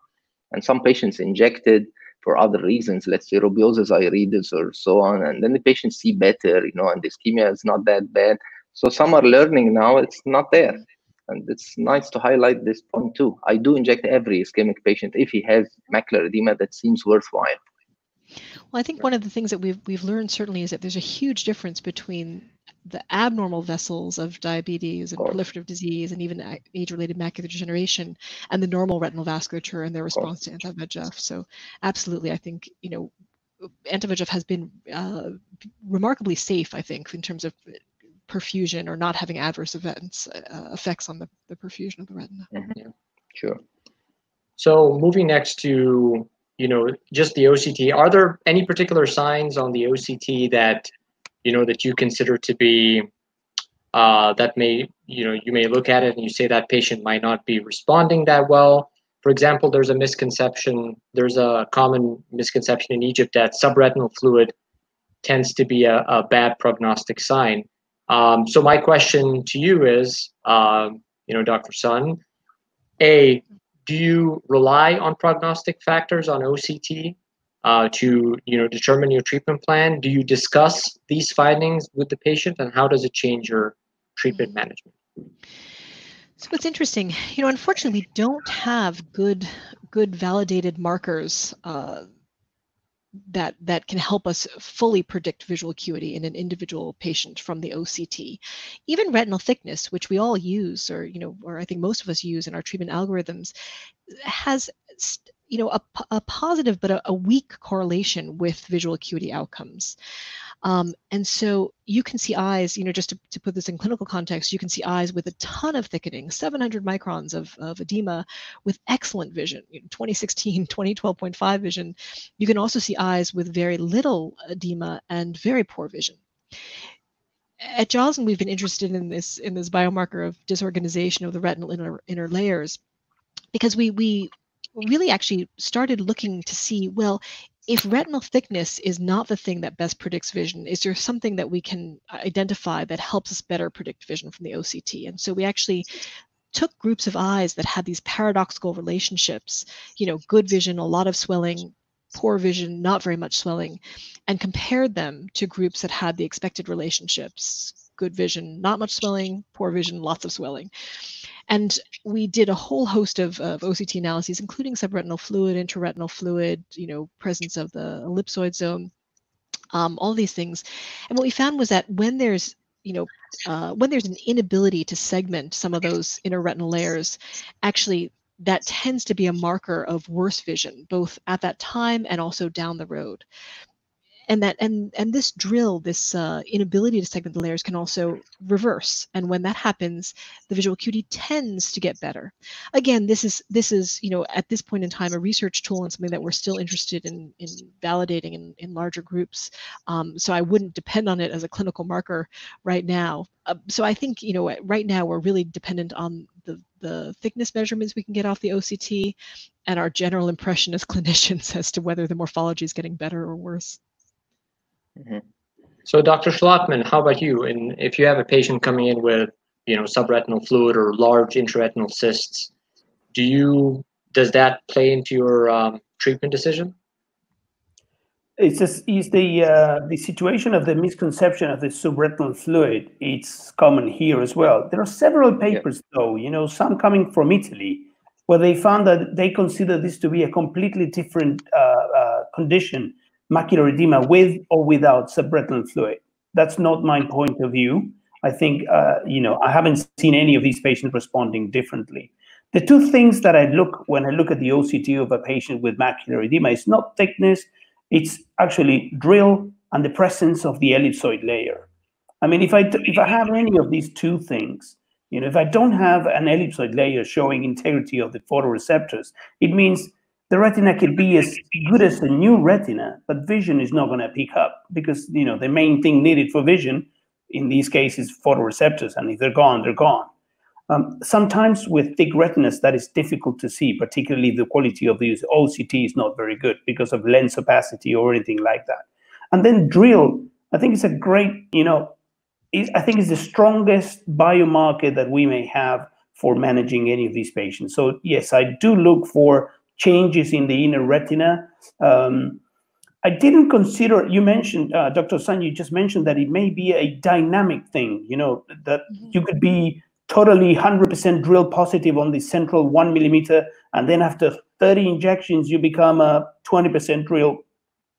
Speaker 1: and some patients injected for other reasons, let's say rubiosis iridis or so on, and then the patients see better, and the ischemia is not that bad. So some are learning now it's not there, and it's nice to highlight this point too. I do inject every ischemic patient if he has macular edema that seems worthwhile.
Speaker 2: Well, I think one of the things that we've learned certainly is that there's a huge difference between the abnormal vessels of diabetes and proliferative disease and even age-related macular degeneration and the normal retinal vasculature and their response to anti-VEGF. So absolutely, I think, anti-VEGF has been remarkably safe, I think, in terms of perfusion or not having adverse effects on the perfusion of the retina.
Speaker 1: Yeah, sure.
Speaker 4: So moving next to, just the OCT, are there any particular signs on the OCT that that you consider to be that may, you may look at it and you say that patient might not be responding that well? For example, there's a common misconception in Egypt that subretinal fluid tends to be a bad prognostic sign. So my question to you is, Dr. Sun, do you rely on prognostic factors on OCT to determine your treatment plan? Do you discuss these findings with the patient, and how does it change your treatment management?
Speaker 2: So it's interesting. Unfortunately, we don't have good validated markers that can help us fully predict visual acuity in an individual patient from the OCT. Even retinal thickness, which we all use, or I think most of us use in our treatment algorithms, has a positive but a weak correlation with visual acuity outcomes. And so you can see eyes, just to put this in clinical context, you can see eyes with a ton of thickening, 700 microns of edema with excellent vision, 2016, 2012.5 vision. You can also see eyes with very little edema and very poor vision. At Joslin, we've been interested in this biomarker of disorganization of the retinal inner layers, because we really actually started looking to see, well, if retinal thickness is not the thing that best predicts vision, is there something that we can identify that helps us better predict vision from the OCT? And so we actually took groups of eyes that had these paradoxical relationships, good vision, a lot of swelling, poor vision, not very much swelling, and compared them to groups that had the expected relationships, good vision, not much swelling, poor vision, lots of swelling. And we did a whole host of OCT analyses, including subretinal fluid, intraretinal fluid, presence of the ellipsoid zone, all these things. And what we found was that when there's an inability to segment some of those inner retinal layers, actually that tends to be a marker of worse vision, both at that time and also down the road. And this drill, this inability to segment the layers, can also reverse. And when that happens, the visual acuity tends to get better. Again, this is at this point in time a research tool and something that we're still interested in validating in larger groups. So I wouldn't depend on it as a clinical marker right now. So I think right now we're really dependent on the thickness measurements we can get off the OCT and our general impression as clinicians as to whether the morphology is getting better or worse.
Speaker 1: Mm-hmm.
Speaker 4: So Dr. Schlottman, how about you? And if you have a patient coming in with, subretinal fluid or large intraretinal cysts, does that play into your treatment decision?
Speaker 3: It's the situation of the misconception of the subretinal fluid. It's common here as well. There are several papers, though, some coming from Italy, where they found that they consider this to be a completely different condition, macular edema with or without subretinal fluid. That's not my point of view. I think, I haven't seen any of these patients responding differently. The two things that I look when I look at the OCT of a patient with macular edema is not thickness, it's actually drill and the presence of the ellipsoid layer. I mean, if I have any of these two things, if I don't have an ellipsoid layer showing integrity of the photoreceptors, it means the retina could be as good as a new retina, but vision is not going to pick up because, the main thing needed for vision in these cases is photoreceptors, and if they're gone, they're gone. Sometimes with thick retinas, that is difficult to see, particularly the quality of the OCT is not very good because of lens opacity or anything like that. And then drill, I think it's a great, I think it's the strongest biomarker that we may have for managing any of these patients. So yes, I do look for changes in the inner retina. I didn't consider, you mentioned, Dr. San, you just mentioned that it may be a dynamic thing, that you could be totally 100% drill positive on the central 1 millimeter, and then after 30 injections, you become a 20% drill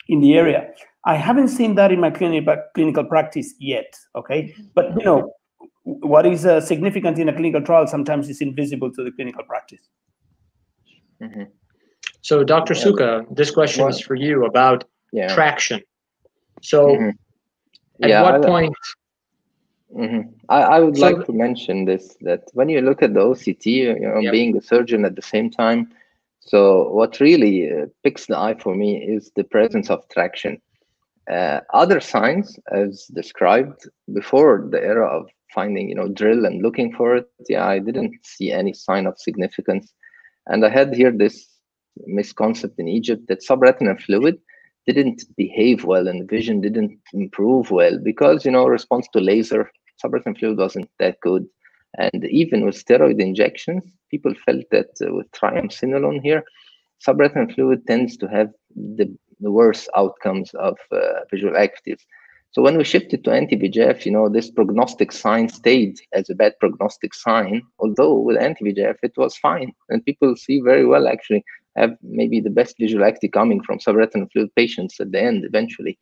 Speaker 3: in the area. I haven't seen that in my clinical practice yet, okay? But, what is significant in a clinical trial sometimes is invisible to the clinical practice.
Speaker 1: Mm-hmm.
Speaker 4: So, Dr. Suka, this question is for you about traction. So, at what point...
Speaker 1: I would like to mention this, that when you look at the OCT, being a surgeon at the same time, so what really picks the eye for me is the presence of traction. Other signs, as described before the era of finding, drill and looking for it, I didn't see any sign of significance. And I had here this misconcept in Egypt that subretinal fluid didn't behave well and vision didn't improve well because, response to laser, subretinal fluid wasn't that good. And even with steroid injections, people felt that with triamcinolone here, subretinal fluid tends to have the worst outcomes of visual actives. So when we shifted to anti-VEGF, this prognostic sign stayed as a bad prognostic sign, although with anti-VEGF, it was fine. And people see very well, actually, have maybe the best visual active coming from subretinal fluid patients at the end, eventually.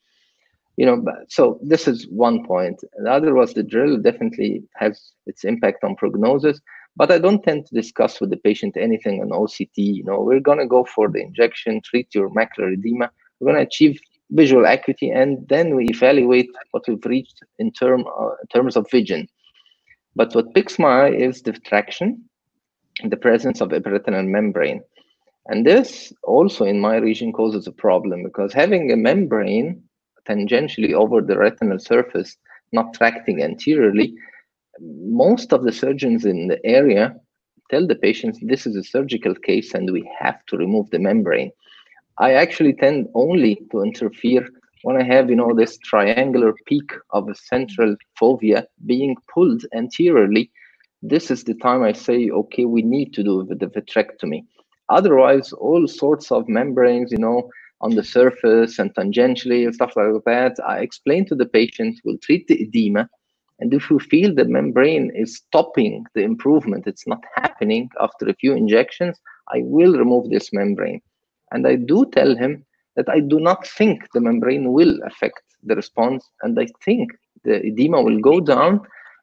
Speaker 1: So this is one point. The other was the drill definitely has its impact on prognosis, But I don't tend to discuss with the patient anything on OCT. You know, we're going to go for the injection, treat your macular edema. We're going to achieve visual acuity, and then we evaluate what we've reached in terms of vision. But what picks my eye is diffraction in the presence of epiretinal membrane. And this also in my region causes a problem, because having a membrane tangentially over the retinal surface, not tracting anteriorly, most of the surgeons in the area tell the patients this is a surgical case and we have to remove the membrane. I actually tend only to interfere when I have, you know, this triangular peak of a central fovea being pulled anteriorly. This is the time I say, okay, we need to do the vitrectomy. Otherwise, all sorts of membranes, you know, on the surface and tangentially and stuff like that, I explain to the patient, we'll treat the edema. And if we feel the membrane is stopping the improvement, it's not happening after a few injections, I will remove this membrane. And I do tell him that I do not think the membrane will affect the response. And I think the edema will go down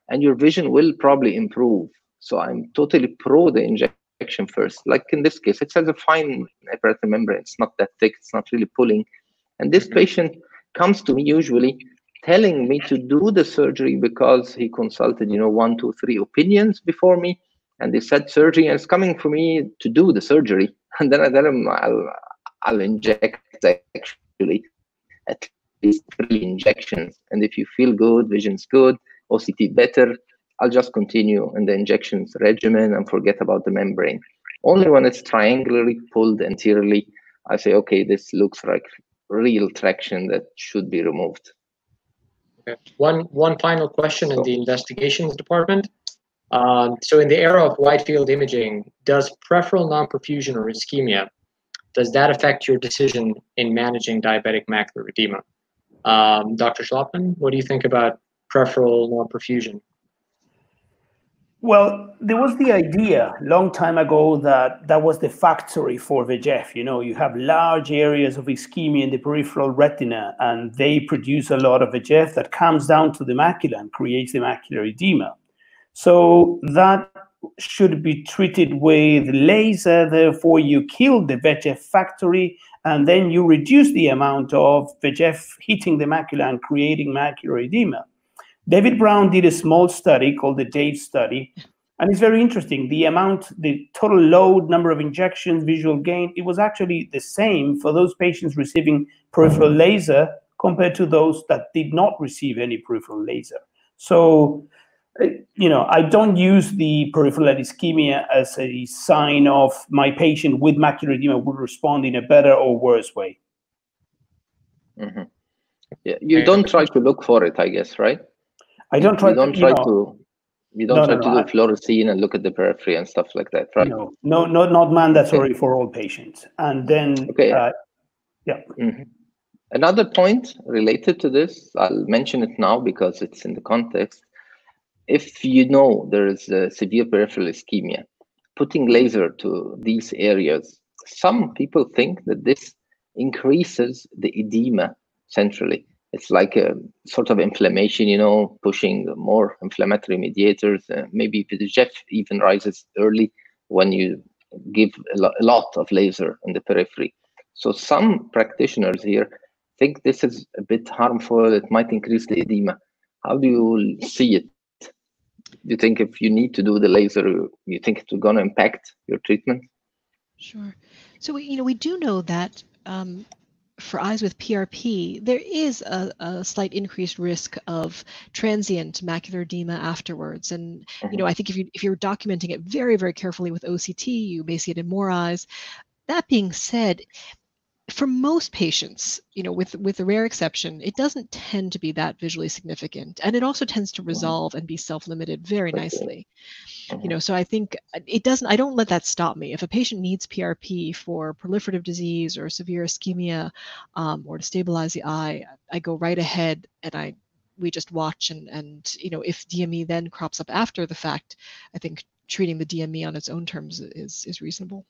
Speaker 1: and your vision will probably improve. So I'm totally pro the injection first. Like in this case, it has a fine epiretinal membrane. It's not that thick. It's not really pulling. And this patient comes to me usually telling me to do the surgery because he consulted, you know, 1, 2, 3 opinions before me. And they said surgery, and it's coming for me to do the surgery. And then I tell him I'll inject actually at least 3 injections. And if you feel good, vision's good, OCT better, I'll just continue in the injections regimen and forget about the membrane. Only when it's triangularly pulled anteriorly, I say, okay, this looks like real traction that should be removed.
Speaker 4: Okay. One final question in the investigations department. So in the era of wide field imaging, does peripheral non-perfusion or ischemia, does that affect your decision in managing diabetic macular edema? Dr. Schlappman, what do you think about peripheral non-perfusion?
Speaker 3: Well, there was the idea a long time ago that that was the factory for VEGF. You know, you have large areas of ischemia in the peripheral retina, and they produce a lot of VEGF that comes down to the macula and creates the macular edema. So that should be treated with laser. Therefore, you kill the VEGF factory, and then you reduce the amount of VEGF hitting the macula and creating macular edema. David Brown did a small study called the DAVE study, and it's very interesting. The total load, number of injections, visual gain, it was actually the same for those patients receiving peripheral laser compared to those that did not receive any peripheral laser. So, you know, I don't use the peripheral ischemia as a sign of my patient with macular edema will respond in a better or worse way.
Speaker 1: Mm-hmm. Yeah, you don't try to look for it, I guess, right?
Speaker 3: I don't try
Speaker 1: you don't
Speaker 3: to,
Speaker 1: try
Speaker 3: you know,
Speaker 1: to you don't try to do fluorescein and look at the periphery and stuff like that, right?
Speaker 3: No, not mandatory for all patients. And then, yeah.
Speaker 1: Mm-hmm. Another point related to this, I'll mention it now because it's in the context. If you know there is a severe peripheral ischemia, putting laser to these areas, some people think that this increases the edema centrally. It's like a sort of inflammation, you know, pushing more inflammatory mediators. Maybe VEGF even rises early when you give a lot of laser in the periphery. So some practitioners here think this is a bit harmful. It might increase the edema. How do you see it? Do you think if you need to do the laser, you think it's going to impact your treatment?
Speaker 2: Sure. So we do know that for eyes with PRP, there is a slight increased risk of transient macular edema afterwards. And I think if you're documenting it very, very carefully with OCT, you may see it in more eyes. That being said, for most patients, with a rare exception, it doesn't tend to be that visually significant, and it also tends to resolve and be self-limited very nicely. So I think it doesn't. I don't let that stop me. If a patient needs PRP for proliferative disease or severe ischemia, or to stabilize the eye, I go right ahead and we just watch and if DME then crops up after the fact, I think treating the DME on its own terms is reasonable.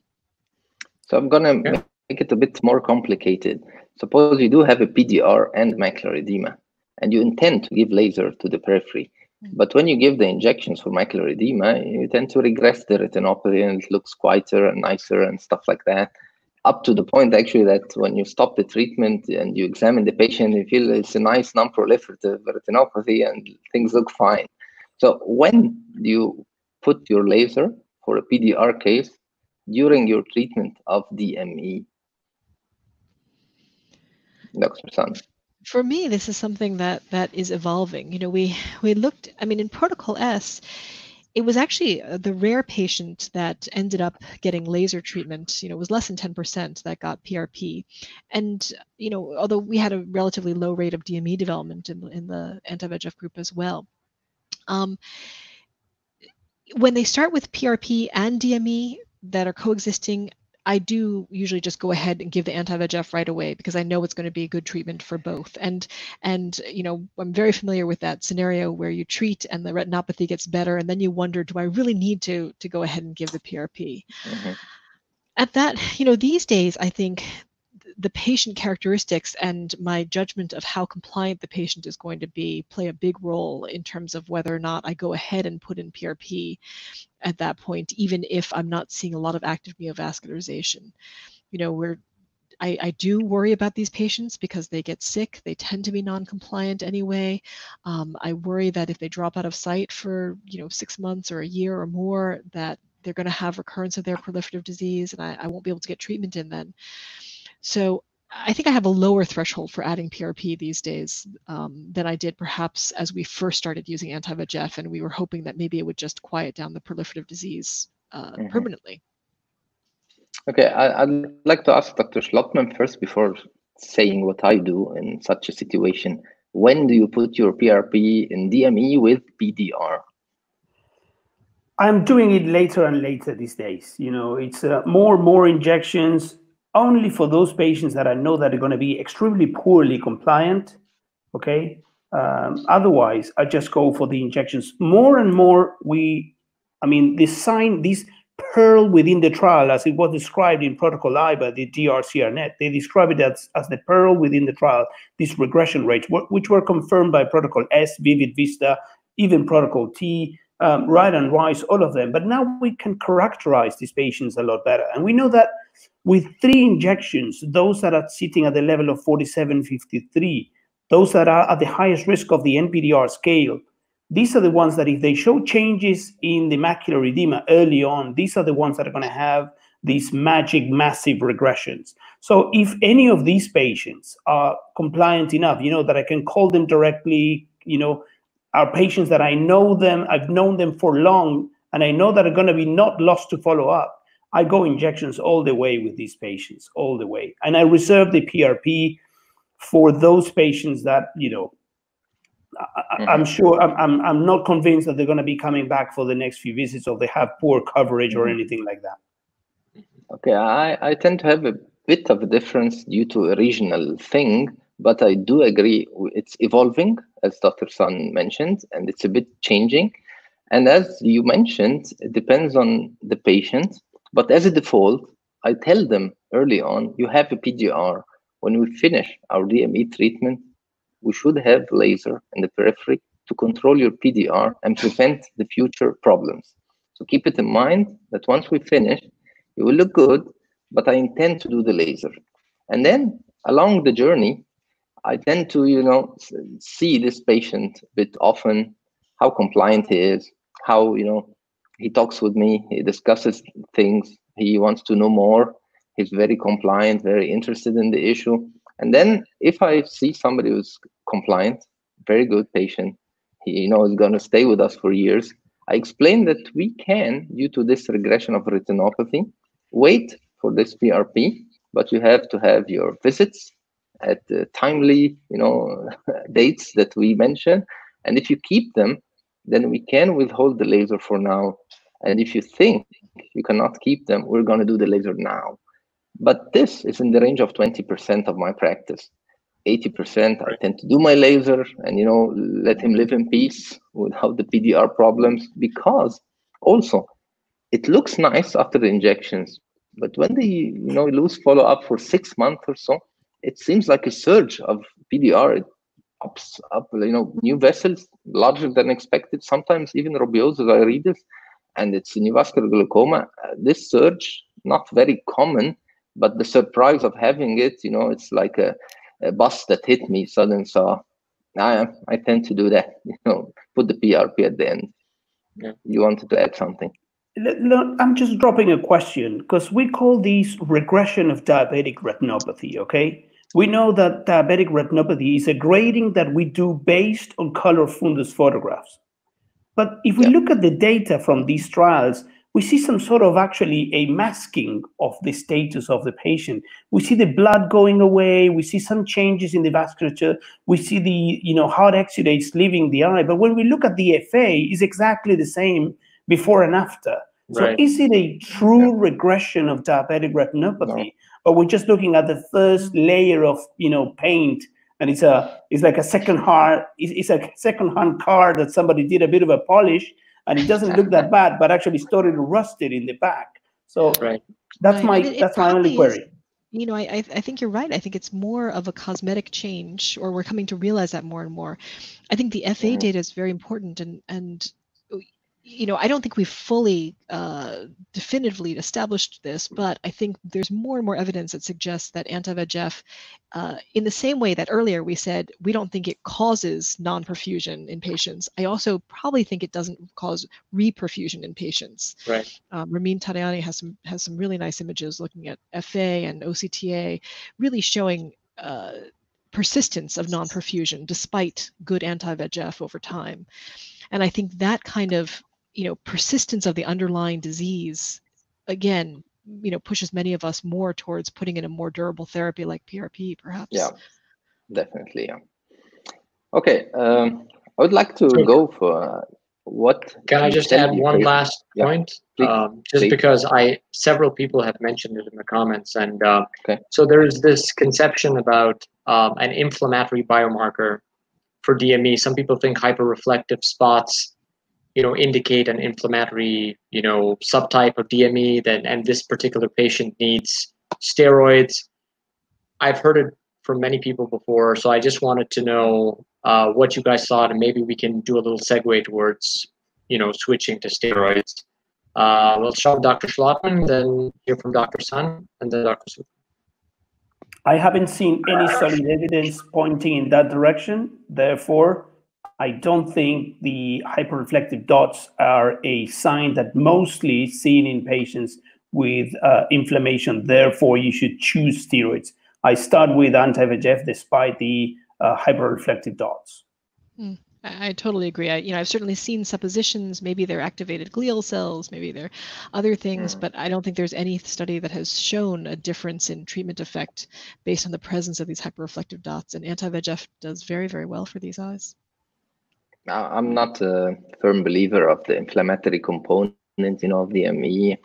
Speaker 1: So I'm gonna make it a bit more complicated. Suppose you do have a PDR and macular edema, and you intend to give laser to the periphery. But when you give the injections for macular edema, you tend to regress the retinopathy, and it looks quieter and nicer and stuff like that. Up to the point, actually, that when you stop the treatment and you examine the patient, you feel it's a nice non-proliferative retinopathy and things look fine. So when do you put your laser for a PDR case during your treatment of DME? Dr. San.
Speaker 2: For me, this is something that is evolving. You know, we looked, I mean, in Protocol S, it was actually the rare patient that ended up getting laser treatment. You know, it was less than 10% that got PRP. And, you know, although we had a relatively low rate of DME development in the anti-VEGF group as well. When they start with PRP and DME that are coexisting, I do usually just go ahead and give the anti-VEGF right away because I know it's going to be a good treatment for both. And you know, I'm very familiar with that scenario where you treat and the retinopathy gets better, and then you wonder, do I really need to go ahead and give the PRP? Mm-hmm. At that, you know, these days, I think the patient characteristics and my judgment of how compliant the patient is going to be play a big role in terms of whether or not I go ahead and put in PRP at that point, even if I'm not seeing a lot of active neovascularization. You know, I do worry about these patients because they get sick. They tend to be non-compliant anyway. I worry that if they drop out of sight for, you know, 6 months or a year or more, that they're going to have recurrence of their proliferative disease, and I won't be able to get treatment in then. So I think I have a lower threshold for adding PRP these days than I did perhaps as we first started using anti-VEGF, and we were hoping that maybe it would just quiet down the proliferative disease permanently.
Speaker 1: Okay, I'd like to ask Dr. Schlottman first before saying what I do in such a situation. When do you put your PRP in DME with PDR?
Speaker 3: I'm doing it later and later these days. You know, it's more and more injections only for those patients that I know that are going to be extremely poorly compliant. Okay. Otherwise, I just go for the injections. More and more, this pearl within the trial, as it was described in Protocol I by the DRCRNet, they describe it as the pearl within the trial, these regression rates, which were confirmed by Protocol S, Vivid Vista, even Protocol T, Right and Wise, all of them. But now we can characterize these patients a lot better. And we know that with 3 injections, those that are sitting at the level of 47-53, those that are at the highest risk of the NPDR scale, these are the ones that if they show changes in the macular edema early on, these are the ones that are going to have these magic massive regressions. So if any of these patients are compliant enough, you know, that I can call them directly, you know, are patients that I know them, I've known them for long, and I know that are going to be not lost to follow up, I go injections all the way with these patients, all the way. And I reserve the PRP for those patients that, you know, I'm sure, I'm not convinced that they're going to be coming back for the next few visits or they have poor coverage or anything like that.
Speaker 1: Okay, I tend to have a bit of a difference due to a regional thing, but I do agree it's evolving, as Dr. San mentioned, and it's a bit changing. And as you mentioned, it depends on the patient, but as a default, I tell them early on, you have a PDR. When we finish our DME treatment, we should have laser in the periphery to control your PDR and prevent the future problems. So keep it in mind that once we finish, it will look good, but I intend to do the laser. And then along the journey, I tend to, you know, see this patient a bit often, how compliant he is, how, you know, he talks with me, he discusses things, he wants to know more, he's very compliant, very interested in the issue. And then if I see somebody who's compliant, very good patient, he, you know, is going to stay with us for years, I explain that we can, due to this regression of retinopathy, wait for this PRP, but you have to have your visits at the timely, you know, dates that we mentioned. And if you keep them, then we can withhold the laser for now. And if you think you cannot keep them, we're going to do the laser now. But this is in the range of 20% of my practice. 80%, I tend to do my laser and, you know, let him live in peace without the PDR problems, because also it looks nice after the injections, but when they, you know, lose follow-up for 6 months or so, it seems like a surge of PDR. pops up, new vessels larger than expected, sometimes even rubeosis iridis, and it's neovascular glaucoma. This surge, not very common, but the surprise of having it, it's like a bus that hit me sudden. So I tend to do that, put the PRP at the end.
Speaker 4: Yeah.
Speaker 1: You wanted to add something?
Speaker 3: I'm just dropping a question because we call these regression of diabetic retinopathy, okay? We know that diabetic retinopathy is a grading that we do based on color fundus photographs. But if we look at the data from these trials, we see some sort of actually a masking of the status of the patient. We see the blood going away. We see some changes in the vasculature. We see the hard exudates leaving the eye. But when we look at the FA, it's exactly the same before and after. So
Speaker 4: Right.
Speaker 3: is it a true regression of diabetic retinopathy, or we're just looking at the first layer of paint, and it's like a it's a second-hand car that somebody did a bit of a polish, and it doesn't look that bad, but actually started to rust it in the back. So
Speaker 4: Right.
Speaker 3: that's
Speaker 2: Right.
Speaker 3: my that's my only query.
Speaker 2: I think you're right. I think it's more of a cosmetic change, or we're coming to realize that more and more. I think the FA data is very important, and I don't think we've fully definitively established this, but I think there's more and more evidence that suggests that anti-VEGF, in the same way that earlier we said we don't think it causes non-perfusion in patients, I also probably think it doesn't cause reperfusion in patients.
Speaker 4: Right.
Speaker 2: Ramin Tadayani has some really nice images looking at FA and OCTA, really showing persistence of non-perfusion despite good anti-VEGF over time. And I think that kind of persistence of the underlying disease, again, pushes many of us more towards putting in a more durable therapy like PRP, perhaps.
Speaker 1: Yeah, definitely. Yeah. Okay, I would like to go for what.
Speaker 4: Can I just add one last point?
Speaker 1: Please.
Speaker 4: Because several people have mentioned it in the comments, and so there's this conception about an inflammatory biomarker for DME. Some people think hyperreflective spots indicate an inflammatory, subtype of DME, and this particular patient needs steroids. I've heard it from many people before, so I just wanted to know what you guys thought, and maybe we can do a little segue towards, switching to steroids. We'll start with Dr. Schlotman, then hear from Dr. Sun, and then Dr. Su.
Speaker 3: I haven't seen any solid evidence pointing in that direction. Therefore, I don't think the hyperreflective dots are a sign that mostly seen in patients with inflammation. Therefore, you should choose steroids. I start with anti-VEGF despite the hyperreflective dots.
Speaker 2: I totally agree. I've certainly seen suppositions. Maybe they're activated glial cells, maybe they're other things, but I don't think there's any study that has shown a difference in treatment effect based on the presence of these hyperreflective dots. And anti-VEGF does very, very well for these eyes.
Speaker 1: I'm not a firm believer of the inflammatory component, of the ME,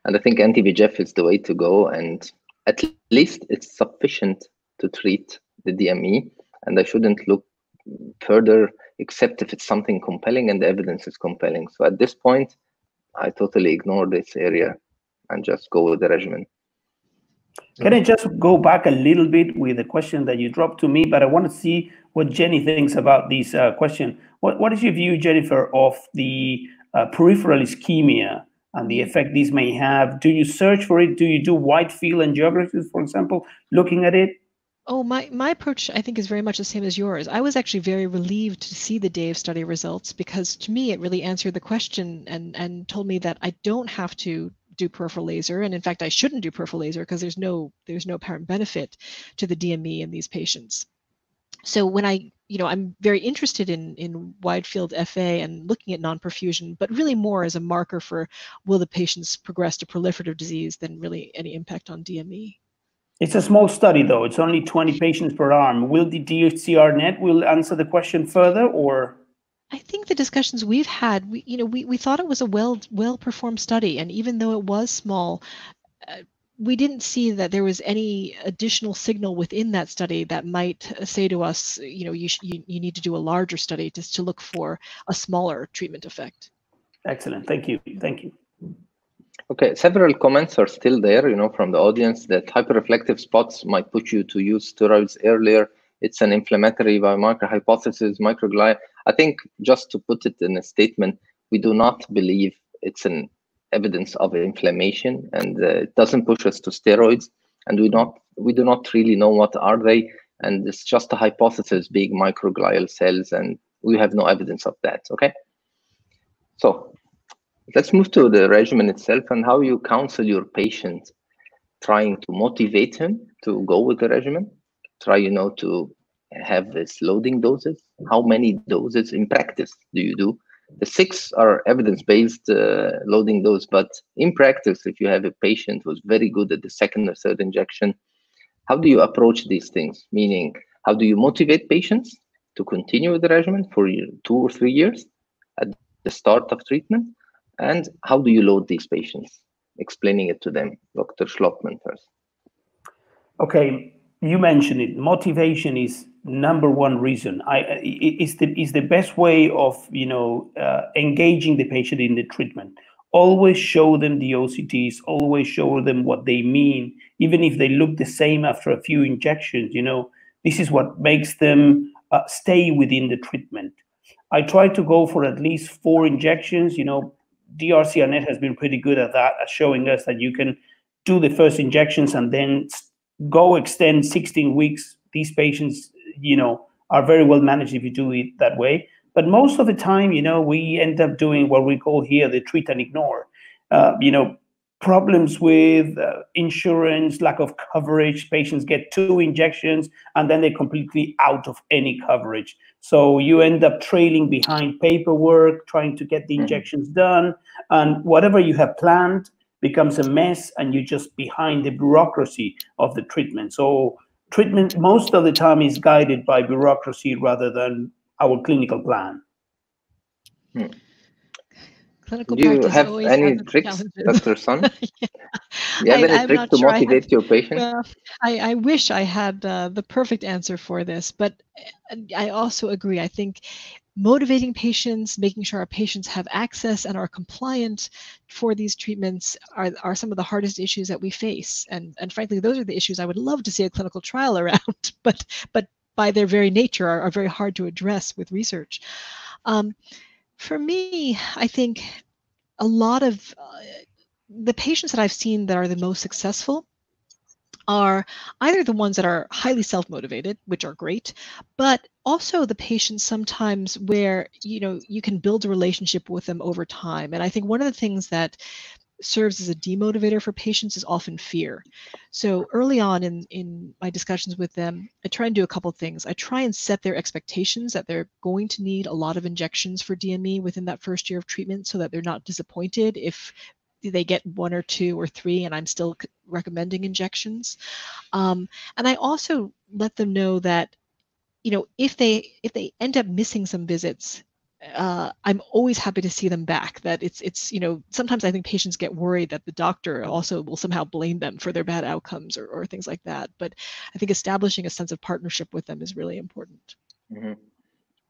Speaker 1: and I think anti-VEGF is the way to go, and at least it's sufficient to treat the DME, and I shouldn't look further except if it's something compelling and the evidence is compelling. So at this point, I totally ignore this area and just go with the regimen.
Speaker 3: Can I just go back a little bit with the question that you dropped to me, but I want to see what Jenny thinks about this question. What is your view, Jennifer, of the peripheral ischemia and the effect this may have? Do you search for it? Do you do wide field angiography, for example, looking at it?
Speaker 2: Oh, my approach, I think, is very much the same as yours. I was actually very relieved to see the DAVE study results, because to me, it really answered the question and told me that I don't have to do peripheral laser. And in fact, I shouldn't do peripheral laser because there's no apparent benefit to the DME in these patients. So when I'm very interested in wide field FA and looking at non-perfusion, but really more as a marker for will the patients progress to proliferative disease than really any impact on DME.
Speaker 3: It's a small study, though. It's only 20 patients per arm. Will the DHCR net will answer the question further, or?
Speaker 2: I think the discussions we've had, we thought it was a well-performed study, and even though it was small, we didn't see that there was any additional signal within that study that might say to us, you need to do a larger study just to look for a smaller treatment effect.
Speaker 3: Excellent. Thank you. Thank you.
Speaker 1: Okay, several comments are still there, from the audience that hyperreflective spots might push you to use steroids earlier it's an inflammatory biomarker hypothesis, microglia. I think just to put it in a statement, we do not believe it's an evidence of inflammation, and it doesn't push us to steroids, and we do not really know what are they, and it's just a hypothesis, big microglial cells, and we have no evidence of that. Okay, so let's move to the regimen itself and how you counsel your patient, trying to motivate him to go with the regimen, try to have this loading doses. How many doses in practice do you do? The 6 are evidence-based loading dose, but in practice, if you have a patient who's very good at the 2nd or 3rd injection, how do you approach these things? Meaning, how do you motivate patients to continue with the regimen for 2 or 3 years at the start of treatment? And how do you load these patients? Explaining it to them. Dr. Schlottman first.
Speaker 3: Okay, you mentioned it. Motivation is number one reason. Is the best way of engaging the patient in the treatment. Always show them the OCTs. Always show them what they mean, even if they look the same after a few injections. This is what makes them stay within the treatment. I try to go for at least 4 injections. DRCRnet has been pretty good at that, at showing us that you can do the first injections and then go extend 16 weeks. These patients, are very well managed if you do it that way. But most of the time, we end up doing what we call here the treat and ignore. Problems with insurance, lack of coverage. Patients get 2 injections and then they're completely out of any coverage. So you end up trailing behind paperwork, trying to get the injections done, and whatever you have planned becomes a mess, and you're just behind the bureaucracy of the treatment. So treatment most of the time is guided by bureaucracy rather than our clinical plan.
Speaker 2: Clinical
Speaker 1: Do you
Speaker 2: practice
Speaker 1: have
Speaker 2: always
Speaker 1: any
Speaker 2: has its
Speaker 1: tricks,
Speaker 2: challenges.
Speaker 1: Dr. Sun?
Speaker 2: Yeah.
Speaker 1: Do you have any
Speaker 2: I'm
Speaker 1: tricks
Speaker 2: not
Speaker 1: to
Speaker 2: sure
Speaker 1: motivate your patient?
Speaker 2: Well, I wish I had the perfect answer for this, but I also agree. I think motivating patients, making sure our patients have access and are compliant for these treatments are some of the hardest issues that we face. And frankly, those are the issues I would love to see a clinical trial around, but by their very nature are very hard to address with research. For me, I think a lot of the patients that I've seen that are the most successful are either the ones that are highly self-motivated, which are great, but also the patients sometimes where you can build a relationship with them over time. And I think one of the things that serves as a demotivator for patients is often fear. So early on in my discussions with them, I try and do a couple of things. I try and set their expectations that they're going to need a lot of injections for DME within that first year of treatment, so that they're not disappointed if they get 1 or 2 or 3 and I'm still recommending injections. And I also let them know that if they end up missing some visits, I'm always happy to see them back. That it's sometimes I think patients get worried that the doctor also will somehow blame them for their bad outcomes or things like that. But I think establishing a sense of partnership with them is really important.
Speaker 1: Mm-hmm.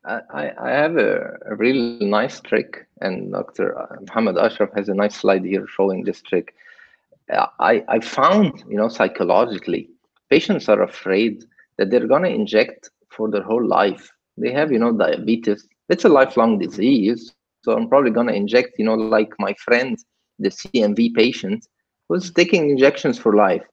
Speaker 1: I have a really nice trick, and Dr. Muhammad Ashraf has a nice slide here showing this trick. I found, psychologically, patients are afraid that they're going to inject for their whole life. They have, diabetes. It's a lifelong disease. So I'm probably going to inject, like my friend, the CMV patient, who's taking injections for life.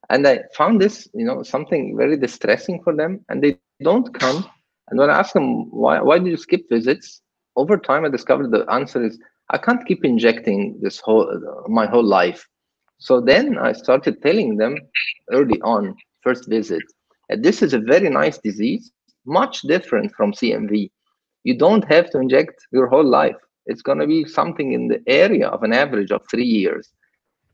Speaker 1: And I found this, something very distressing for them, and they don't come. And when I ask them, why do you skip visits? Over time, I discovered the answer is, I can't keep injecting my whole life. So then I started telling them early on, first visit, this is a very nice disease, much different from CMV. You don't have to inject your whole life. It's going to be something in the area of an average of 3 years.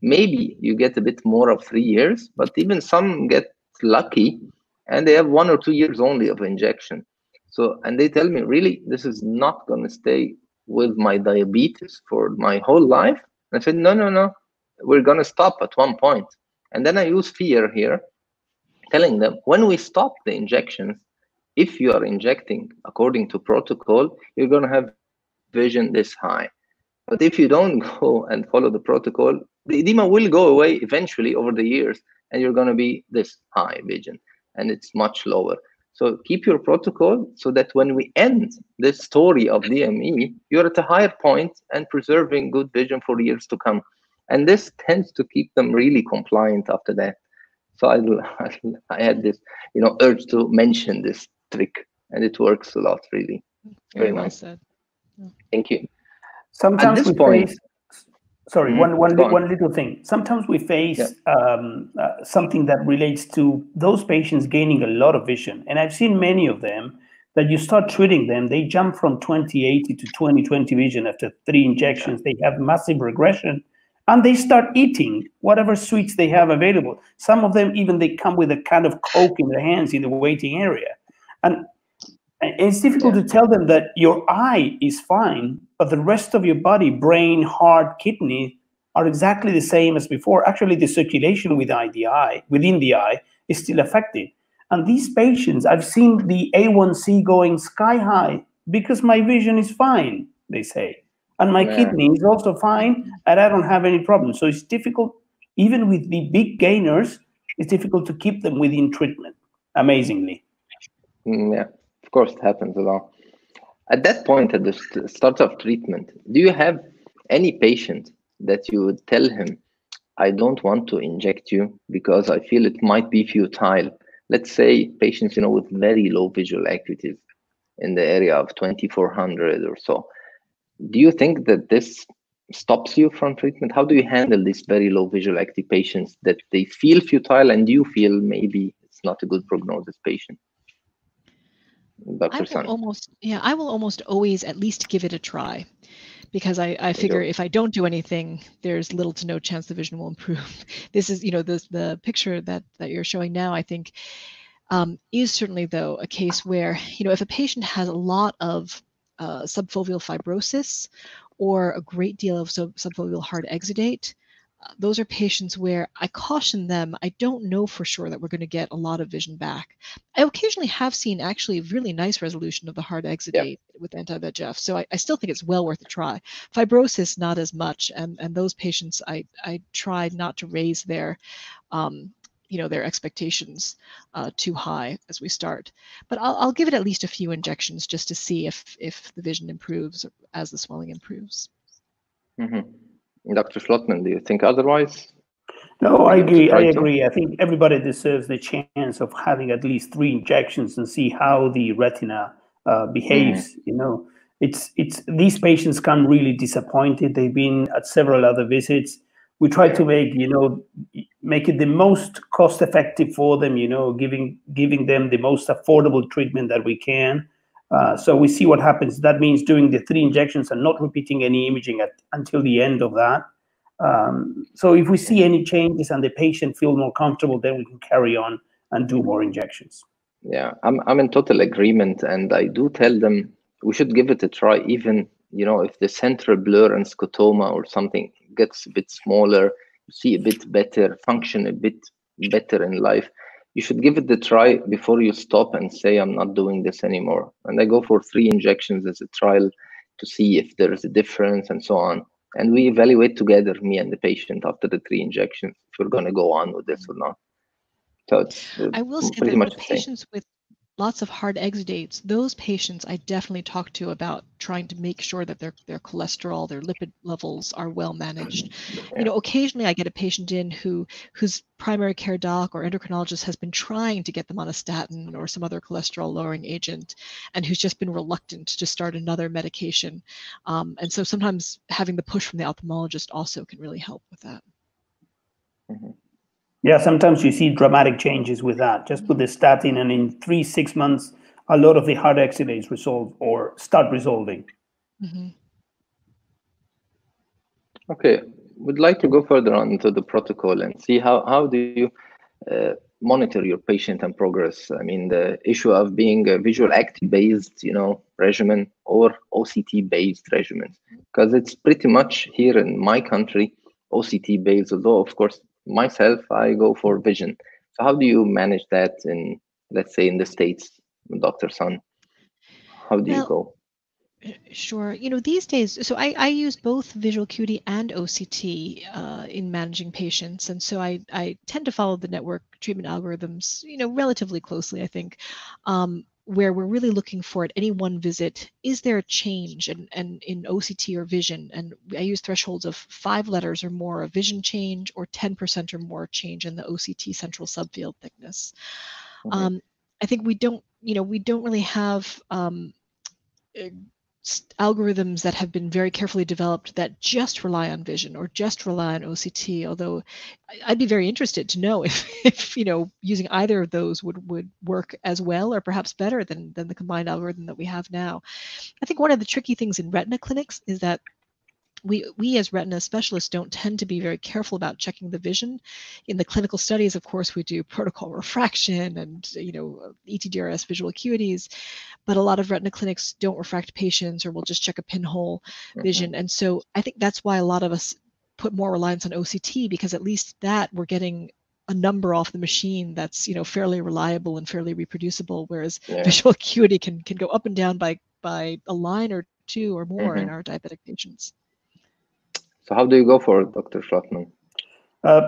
Speaker 1: Maybe you get a bit more of 3 years, but even some get lucky and they have 1 or 2 years only of injection. So, and they tell me, really, this is not going to stay with my diabetes for my whole life. And I said, no, we're going to stop at one point. And then I use fear here, telling them, when we stop the injections, if you are injecting according to protocol, you're going to have vision this high. But if you don't go and follow the protocol, the edema will go away eventually over the years, and you're going to be this high vision, and it's much lower. So keep your protocol so that when we end this story of DME, you're at a higher point and preserving good vision for years to come. And this tends to keep them really compliant after that. So I had this, urge to mention this trick, and it works a lot, really.
Speaker 2: Very well
Speaker 1: nice.
Speaker 2: said.
Speaker 1: Thank you.
Speaker 3: Sometimes we face. Sorry, one little thing. Sometimes we face something that relates to those patients gaining a lot of vision, and I've seen many of them that you start treating them, they jump from 20/80 to 20/20 vision after 3 injections. They have massive regression, and they start eating whatever sweets they have available. Some of them even they come with a kind of Coke in their hands in the waiting area, and it's difficult to tell them that your eye is fine, but the rest of your body, brain, heart, kidney, are exactly the same as before. Actually, the circulation within the eye is still affected. And these patients, I've seen the A1C going sky high because my vision is fine, they say. And my kidney is also fine, and I don't have any problem. So it's difficult, even with the big gainers, it's difficult to keep them within treatment, amazingly.
Speaker 1: Yeah. Of course, it happens a lot. At that point, at the start of treatment, do you have any patient that you would tell him, I don't want to inject you because I feel it might be futile? Let's say patients, with very low visual acuities in the area of 2400 or so. Do you think that this stops you from treatment? How do you handle these very low visual acuity patients that they feel futile and you feel maybe it's not a good prognosis patient? Dr. Sun.
Speaker 2: I will almost always at least give it a try, because I figure if I don't do anything, there's little to no chance the vision will improve. This is, the picture that you're showing now, I think, is certainly, though, a case where, if a patient has a lot of subfoveal fibrosis or a great deal of subfoveal hard exudate, those are patients where I caution them. I don't know for sure that we're going to get a lot of vision back. I occasionally have seen actually really nice resolution of the hard exudate with anti-VEGF. So I still think it's well worth a try. Fibrosis, not as much. And those patients, I try not to raise their their expectations too high as we start. But I'll give it at least a few injections just to see if the vision improves as the swelling improves.
Speaker 1: Mm-hmm. Dr. Schlottman, do you think otherwise?
Speaker 3: No, I agree. I think everybody deserves the chance of having at least 3 injections and see how the retina behaves. It's these patients come really disappointed. They've been at several other visits. We try to make it the most cost effective for them. Giving them the most affordable treatment that we can. So we see what happens. That means doing the 3 injections and not repeating any imaging until the end of that. So if we see any changes and the patient feel more comfortable, then we can carry on and do more injections.
Speaker 1: Yeah, I'm in total agreement, and I do tell them we should give it a try, even if the central blur and scotoma or something gets a bit smaller, you see a bit better, function a bit better in life. You should give it the try before you stop and say, I'm not doing this anymore. And I go for 3 injections as a trial to see if there is a difference and so on. And we evaluate together, me and the patient, after the 3 injections, if we're going to go on with this or not. So it's
Speaker 2: I will say
Speaker 1: pretty
Speaker 2: that
Speaker 1: much
Speaker 2: the patients with lots of hard exudates, those patients I definitely talk to about trying to make sure that their cholesterol, their lipid levels are well managed. Occasionally I get a patient in whose primary care doc or endocrinologist has been trying to get them on a statin or some other cholesterol lowering agent, and who's just been reluctant to start another medication. And so sometimes having the push from the ophthalmologist also can really help with that.
Speaker 1: Mm-hmm.
Speaker 3: Yeah, sometimes you see dramatic changes with that. Just put the statin, and in 3-6 months, a lot of the hard exudates resolve or start resolving.
Speaker 2: Mm-hmm.
Speaker 1: Okay, we'd like to go further on into the protocol and see how do you monitor your patient and progress. I mean, the issue of being a visual active based, regimen or OCT based regimen, because it's pretty much here in my country OCT based. Although, of course, myself, I go for vision. So how do you manage that in, let's say, in the States, Dr. Sun? How do you go?
Speaker 2: Sure. These days, so I use both visual acuity and OCT in managing patients. And so I tend to follow the network treatment algorithms, relatively closely, I think, where we're really looking for at any one visit, is there a change and in OCT or vision? And I use thresholds of 5 letters or more of vision change or 10% or more change in the OCT central subfield thickness. I think we don't really have algorithms that have been very carefully developed that just rely on vision or just rely on OCT, although I'd be very interested to know if using either of those would work as well or perhaps better than the combined algorithm that we have now. I think one of the tricky things in retina clinics is that we as retina specialists don't tend to be very careful about checking the vision. In the clinical studies, of course, we do protocol refraction and ETDRS visual acuities, but a lot of retina clinics don't refract patients or will just check a pinhole vision. And so I think that's why a lot of us put more reliance on OCT, because at least that we're getting a number off the machine that's fairly reliable and fairly reproducible, whereas visual acuity can go up and down by a line or two or more in our diabetic patients.
Speaker 1: So how do you go for it, Dr. Schlottman?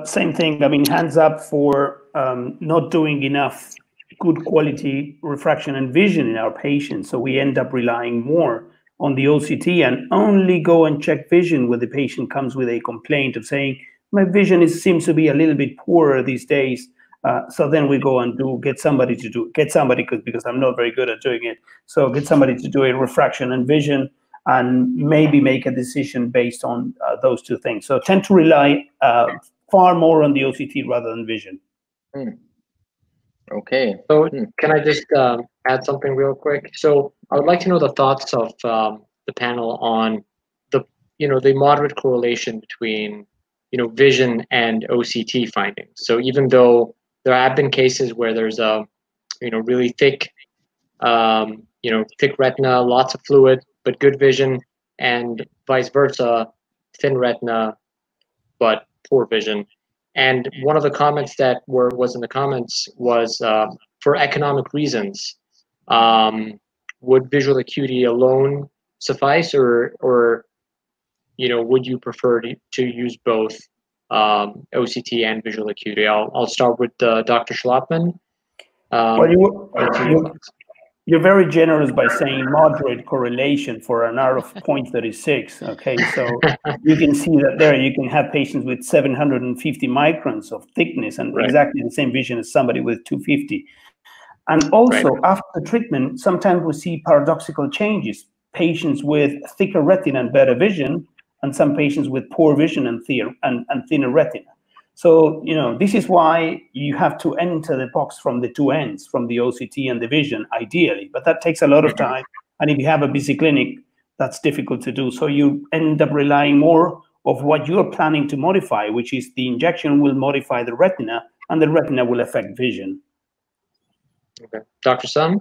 Speaker 3: Same thing. I mean, hands up for not doing enough good quality refraction and vision in our patients. So we end up relying more on the OCT and only go and check vision when the patient comes with a complaint of saying, my vision seems to be a little bit poorer these days. So then we go and get somebody because I'm not very good at doing it. So get somebody to do a refraction and vision, and maybe make a decision based on those two things. So tend to rely far more on the OCT rather than vision.
Speaker 1: Okay.
Speaker 4: So can I just add something real quick? So I would like to know the thoughts of the panel on the moderate correlation between vision and OCT findings. So even though there have been cases where there's a really thick thick retina, lots of fluid, but good vision, and vice versa, thin retina, but poor vision. And one of the comments that was in the comments was for economic reasons, would visual acuity alone suffice, or would you prefer to use both OCT and visual acuity? I'll start with Dr. Schlottman.
Speaker 3: You're very generous by saying moderate correlation for an R of 0.36. Okay, so you can see that there you can have patients with 750 microns of thickness and exactly the same vision as somebody with 250. And also after treatment, sometimes we see paradoxical changes. Patients with thicker retina and better vision, and some patients with poor vision and thinner retina. So, this is why you have to enter the box from the two ends, from the OCT and the vision, ideally. But that takes a lot of time. And if you have a busy clinic, that's difficult to do. So you end up relying more of what you're planning to modify, which is the injection will modify the retina, and the retina will affect vision.
Speaker 4: Okay. Dr. Sun?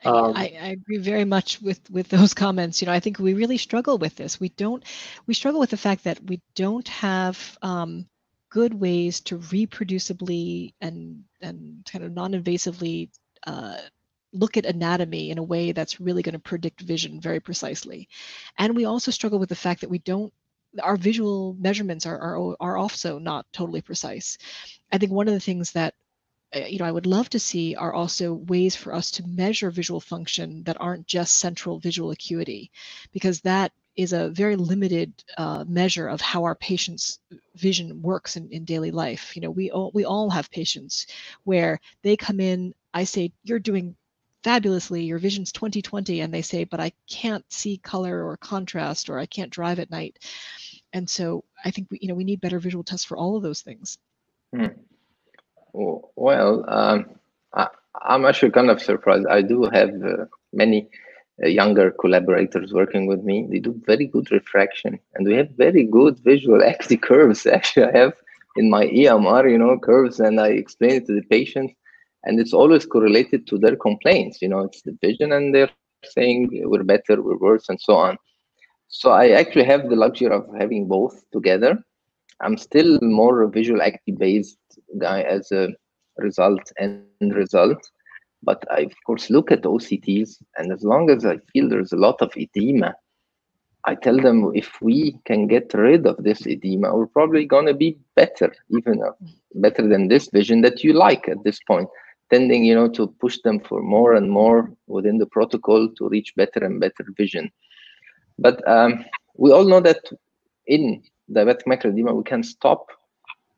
Speaker 2: I agree very much with those comments. I think we really struggle with this. We struggle with the fact that we don't have good ways to reproducibly and kind of non-invasively look at anatomy in a way that's really going to predict vision very precisely. And we also struggle with the fact that our visual measurements are also not totally precise. I think one of the things that I would love to see are also ways for us to measure visual function that aren't just central visual acuity, because that is a very limited measure of how our patients' vision works in daily life. We all have patients where they come in, I say, you're doing fabulously, your vision's 20/20, and they say, but I can't see color or contrast, or I can't drive at night. And so I think we need better visual tests for all of those things.
Speaker 1: Well, I'm actually kind of surprised. I do have many younger collaborators working with me. They do very good refraction, and we have very good visual acuity curves. Actually, I have in my EMR, curves, and I explain it to the patient, and it's always correlated to their complaints. It's the vision, and they're saying we're better, we're worse, and so on. So I actually have the luxury of having both together. I'm still more visual acuity based guy as a result. But I, of course, look at OCTs, and as long as I feel there's a lot of edema, I tell them if we can get rid of this edema, we're probably going to be better, even better than this vision that you like at this point, tending, to push them for more and more within the protocol to reach better and better vision. But we all know that in diabetic macular edema, we can stop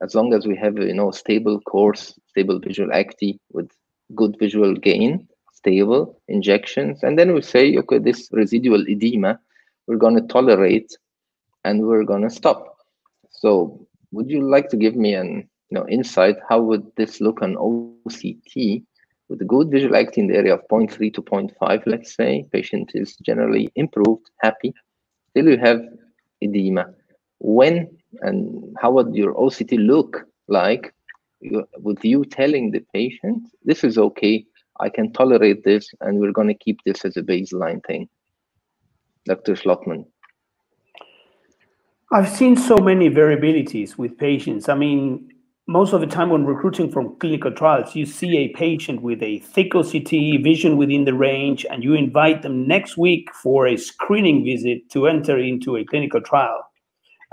Speaker 1: as long as we have, stable course, stable visual acuity with good visual gain, stable injections. And then we say, okay, this residual edema, we're going to tolerate and we're going to stop. So would you like to give me an insight? How would this look on OCT with a good visual acuity in the area of 0.3 to 0.5, let's say? Patient is generally improved, happy. Still you have edema. When and how would your OCT look like with you telling the patient, this is okay, I can tolerate this, and we're going to keep this as a baseline thing? Dr. Schlottman.
Speaker 3: I've seen so many variabilities with patients. I mean, most of the time when recruiting from clinical trials, you see a patient with a thick OCT, vision within the range, and you invite them next week for a screening visit to enter into a clinical trial.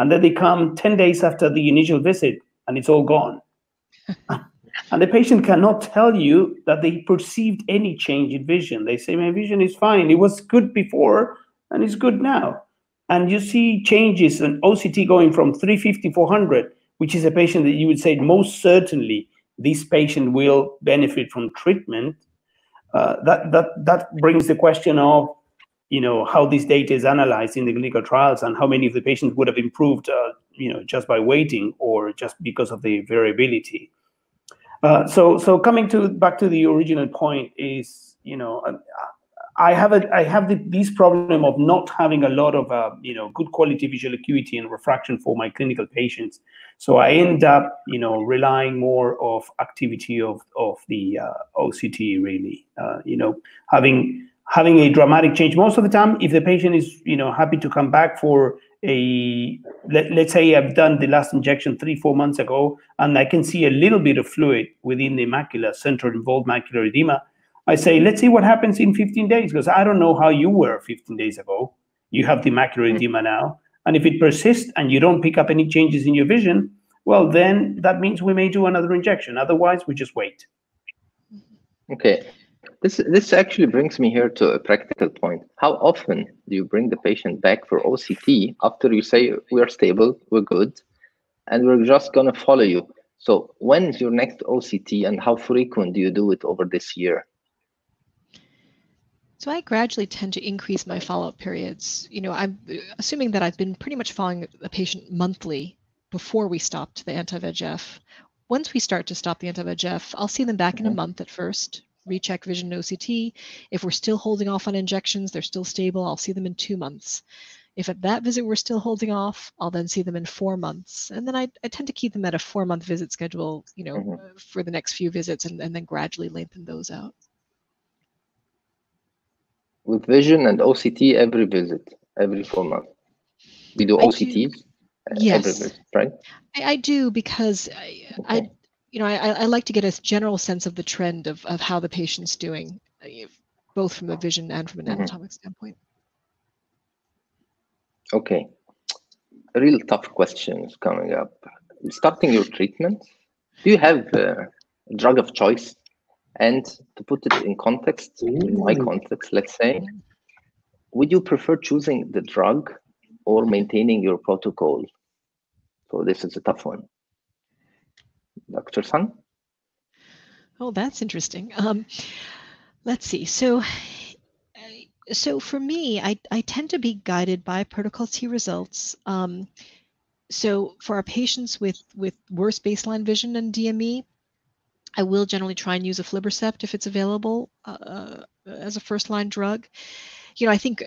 Speaker 3: And then they come 10 days after the initial visit, and it's all gone. And the patient cannot tell you that they perceived any change in vision. They say, my vision is fine. It was good before, and it's good now. And you see changes in OCT going from 350, 400, which is a patient that you would say most certainly this patient will benefit from treatment. That brings the question of, how this data is analyzed in the clinical trials and how many of the patients would have improved, just by waiting or just because of the variability. So coming back to the original point is, I have this problem of not having a lot of good quality visual acuity and refraction for my clinical patients. So I end up relying more of activity of the OCT really. Having a dramatic change most of the time. If the patient is happy to come back for let's say I've done the last injection 3-4 months ago, and I can see a little bit of fluid within the macula, central involved macular edema. I say, let's see what happens in 15 days, because I don't know how you were 15 days ago. You have the macular edema now. And if it persists and you don't pick up any changes in your vision, well, then that means we may do another injection. Otherwise, we just wait.
Speaker 1: Okay. This actually brings me here to a practical point. How often do you bring the patient back for OCT after you say, we are stable, we're good, and we're just going to follow you? So when is your next OCT, and how frequent do you do it over this year?
Speaker 2: So I gradually tend to increase my follow-up periods. I'm assuming that I've been pretty much following a patient monthly before we stopped the anti-VEGF. Once we start to stop the anti-VEGF, I'll see them back in a month at first, recheck vision and OCT. If we're still holding off on injections, they're still stable, I'll see them in 2 months. If at that visit we're still holding off, I'll then see them in 4 months. And then I tend to keep them at a 4-month visit schedule, for the next few visits, and then gradually lengthen those out.
Speaker 1: With vision and OCT every visit, every 4 months. We do OCTs every visit, right?
Speaker 2: I do, because I like to get a general sense of the trend of how the patient's doing, both from a vision and from an anatomic standpoint.
Speaker 1: Okay. A real tough question is coming up. Starting your treatment, do you have a drug of choice? And to put it in context, in my context, let's say, would you prefer choosing the drug or maintaining your protocol? So this is a tough one. Dr. Sun?
Speaker 2: Oh, that's interesting. Let's see. So for me, I tend to be guided by protocol T results. So for our patients with worse baseline vision and DME, I will generally try and use aflibercept if it's available as a first-line drug. I think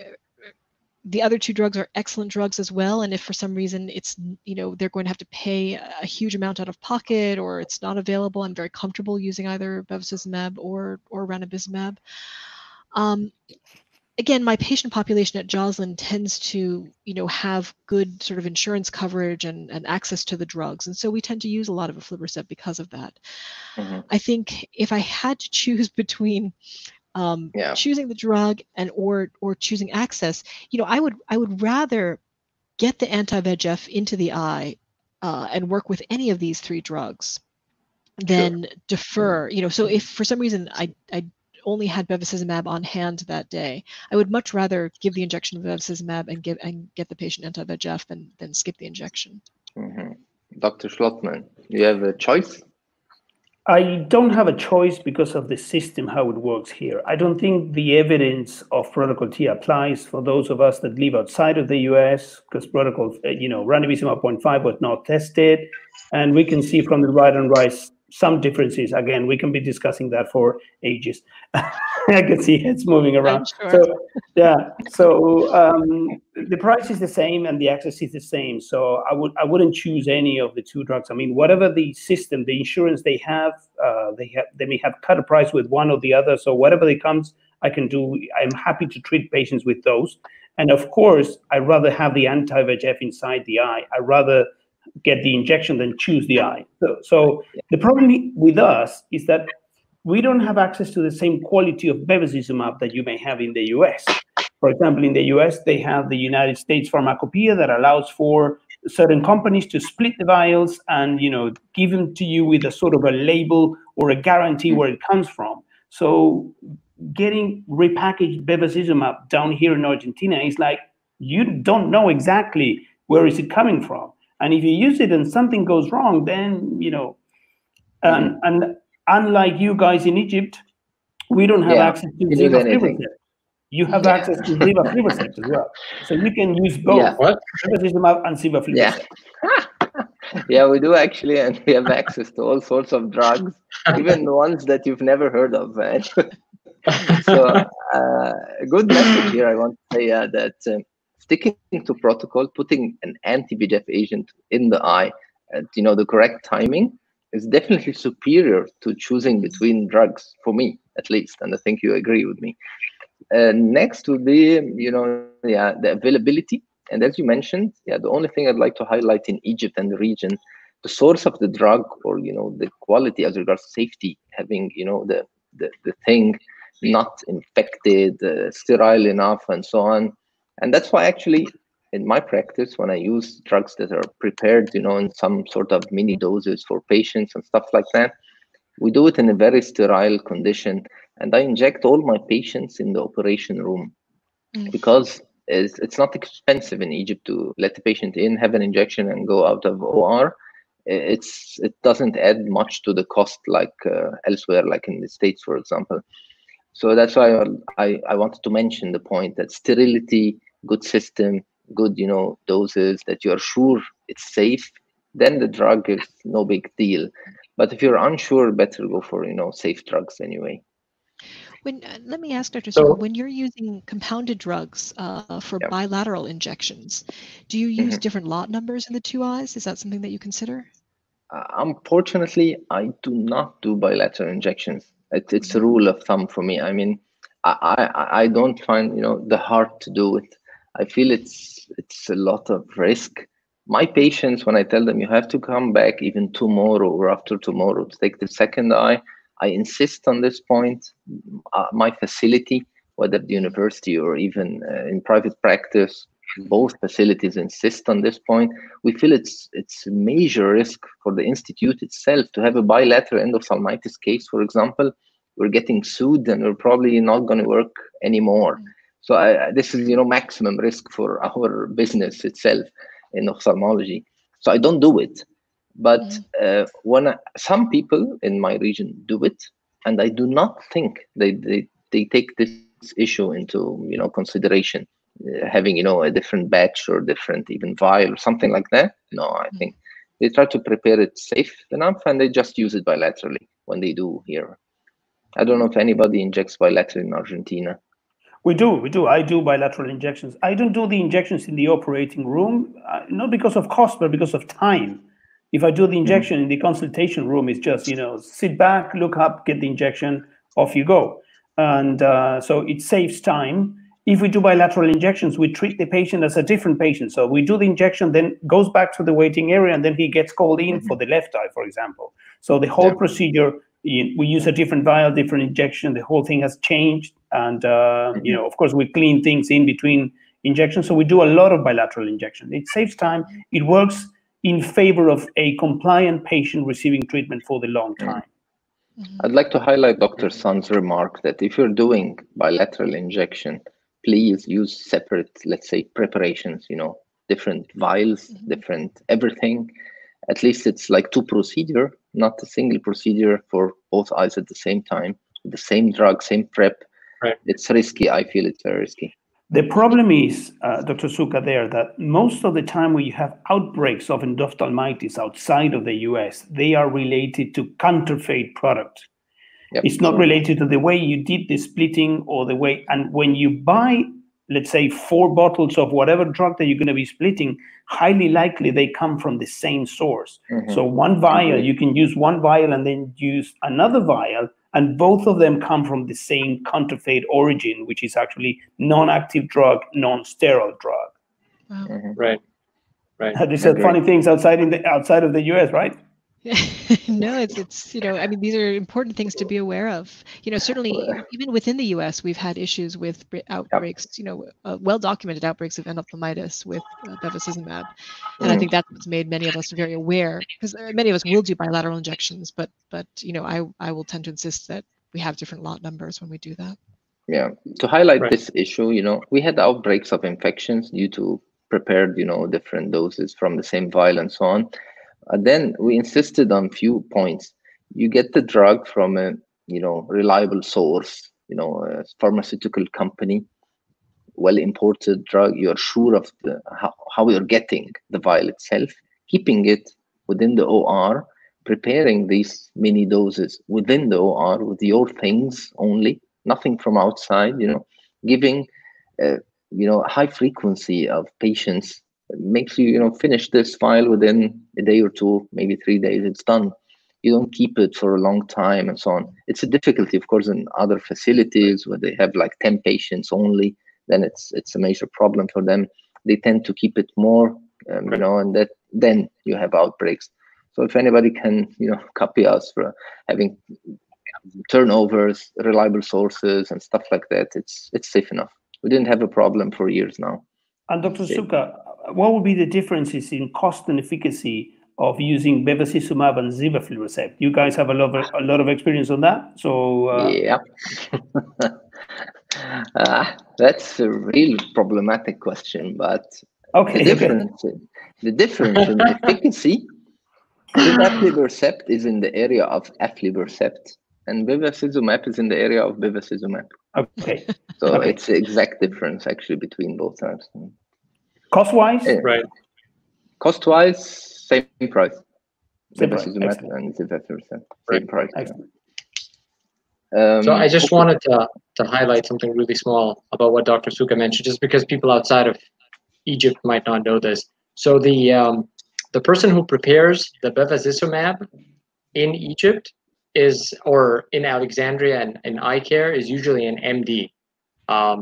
Speaker 2: the other 2 drugs are excellent drugs as well. And if for some reason it's, they're going to have to pay a huge amount out of pocket, or it's not available, I'm very comfortable using either bevacizumab or ranibizumab. again, my patient population at Joslin tends to, have good sort of insurance coverage and access to the drugs. And so we tend to use a lot of aflibercept because of that. I think if I had to choose between choosing the drug and or choosing access, I would rather get the anti-VEGF into the eye and work with any of these three drugs than defer. So if for some reason I only had bevacizumab on hand that day, I would much rather give the injection of bevacizumab and get the patient anti-VEGF than skip the injection.
Speaker 1: Dr. Schlottman, you have a choice?
Speaker 3: I don't have a choice because of the system, how it works here. I don't think the evidence of Protocol T applies for those of us that live outside of the US, because Protocol, ranibizumab 0.5 was not tested. And we can see from the right and right some differences. Again, we can be discussing that for ages. I can see heads moving around.
Speaker 2: Sure.
Speaker 3: So, yeah. So the price is the same and the access is the same. So I wouldn't choose any of the two drugs. I mean, whatever the system, the insurance they have, they may have cut a price with one or the other. So whatever it comes, I can do. I'm happy to treat patients with those. And of course, I'd rather have the anti-VEGF inside the eye. I'd rather get the injection than choose the eye. So the problem with us is that we don't have access to the same quality of bevacizumab that you may have in the US. For example, in the US, they have the United States Pharmacopoeia that allows for certain companies to split the vials and give them to you with a sort of a label or a guarantee where it comes from. So getting repackaged bevacizumab down here in Argentina is like you don't know exactly where is it coming from. And if you use it and something goes wrong, then, and unlike you guys in Egypt, we don't have access to aflibercept. You have access to aflibercept as well. So you can use both bevacizumab and aflibercept.
Speaker 1: Yeah, we do actually, and we have access to all sorts of drugs, even the ones that you've never heard of. Right? So a good message here, I want to say that sticking to protocol, putting an anti-VEGF agent in the eye at the correct timing is definitely superior to choosing between drugs, for me at least, and I think you agree with me. Next would be the availability, and as you mentioned, the only thing I'd like to highlight in Egypt and the region, the source of the drug or the quality as regards safety, having the thing not infected, sterile enough, and so on. And that's why actually in my practice, when I use drugs that are prepared, in some sort of mini doses for patients and stuff like that, we do it in a very sterile condition. And I inject all my patients in the operation room because it's not expensive in Egypt to let the patient in, have an injection, and go out of OR. It doesn't add much to the cost like elsewhere, like in the States, for example. So that's why I wanted to mention the point that sterility, good system, good doses, that you're sure it's safe, then the drug is no big deal. But if you're unsure, better go for safe drugs anyway.
Speaker 2: Let me ask, Dr. Serpa, when you're using compounded drugs for bilateral injections, do you use different lot numbers in the two eyes? Is that something that you consider?
Speaker 1: Unfortunately, I do not do bilateral injections. It's a rule of thumb for me. I mean, I don't find the heart to do it. I feel it's a lot of risk. My patients, when I tell them you have to come back even tomorrow or after tomorrow to take the second eye, I insist on this point. My facility, whether the university or even in private practice, both facilities insist on this point. We feel it's a major risk for the institute itself to have a bilateral endophthalmitis case, for example. We're getting sued and we're probably not going to work anymore. So this is maximum risk for our business itself in ophthalmology. So I don't do it. But when some people in my region do it, and I do not think they take this issue into consideration, having a different batch or different even vial or something like that. No, I think they try to prepare it safe enough, and they just use it bilaterally when they do here. I don't know if anybody injects bilateral in Argentina.
Speaker 3: We do. I do bilateral injections. I don't do the injections in the operating room, not because of cost, but because of time. If I do the injection in the consultation room, it's just, sit back, look up, get the injection, off you go. And so it saves time. If we do bilateral injections, we treat the patient as a different patient. So we do the injection, then goes back to the waiting area, and then he gets called in for the left eye, for example. So the whole procedure, we use a different vial, different injection. The whole thing has changed. And, you know, of course, we clean things in between injections. So we do a lot of bilateral injection. It saves time. It works in favor of a compliant patient receiving treatment for the long time.
Speaker 1: I'd like to highlight Dr. Sun's remark that if you're doing bilateral injection, please use separate, let's say, preparations, you know, different vials, different everything. At least it's like two procedure, not a single procedure for both eyes at the same time, the same drug, same prep.
Speaker 4: Right.
Speaker 1: It's risky. I feel it's very risky.
Speaker 3: The problem is, Dr. Suka, there, that most of the time when you have outbreaks of endophthalmitis outside of the US, they are related to counterfeit product.
Speaker 1: Yep,
Speaker 3: it's not
Speaker 1: sure.
Speaker 3: related to the way you did the splitting or the way, and when you buy, let's say, 4 bottles of whatever drug that you're going to be splitting, highly likely they come from the same source. So one vial, you can use one vial and then use another vial, and both of them come from the same counterfeit origin, which is actually non-active drug, non-sterile drug.
Speaker 2: Wow.
Speaker 4: Right.
Speaker 3: These are funny things outside of the US, right?
Speaker 2: No, it's you know, I mean, these are important things to be aware of. You know, certainly even within the U.S., we've had issues with outbreaks. You know, well-documented outbreaks of endophthalmitis with bevacizumab, and I think that's what's made many of us very aware, because many of us will do bilateral injections, but you know, I will tend to insist that we have different lot numbers when we do that.
Speaker 1: Yeah, to highlight this issue, you know, we had outbreaks of infections due to prepared, you know, different doses from the same vial and so on. Then we insisted on few points. You get the drug from a, you know, reliable source, you know, a pharmaceutical company, well imported drug. You're sure of the how you're getting the vial itself, keeping it within the OR, preparing these mini doses within the OR with your things only, nothing from outside. You know, giving, you know, high frequency of patients makes you, you know, finish this file within a day or two, maybe 3 days, it's done. You don't keep it for a long time and so on. It's a difficulty, of course, in other facilities where they have like 10 patients only, then it's a major problem for them. They tend to keep it more, you know, and that then you have outbreaks. So if anybody can, you know, copy us for having turnovers, reliable sources and stuff like that, it's safe enough. We didn't have a problem for years now.
Speaker 3: And Dr. Suka, what would be the differences in cost and efficacy of using bevacizumab and zivaflurocept? You guys have a lot of experience on that, so
Speaker 1: yeah. That's a real problematic question, but the difference in efficacy, zivaflurocept is in the area of aflibercept, and bevacizumab is in the area of bevacizumab.
Speaker 3: Okay.
Speaker 1: So it's the exact difference actually between both types.
Speaker 3: Cost-wise?
Speaker 4: Right.
Speaker 1: Cost-wise, same price.
Speaker 3: Same price.
Speaker 1: Bevacizumab and zivaflurocept, same price.
Speaker 3: Excellent.
Speaker 4: So I just wanted to highlight something really small about what Dr. Suka mentioned, just because people outside of Egypt might not know this. So the person who prepares the bevacizumab in Egypt or in Alexandria and in eye care is usually an MD.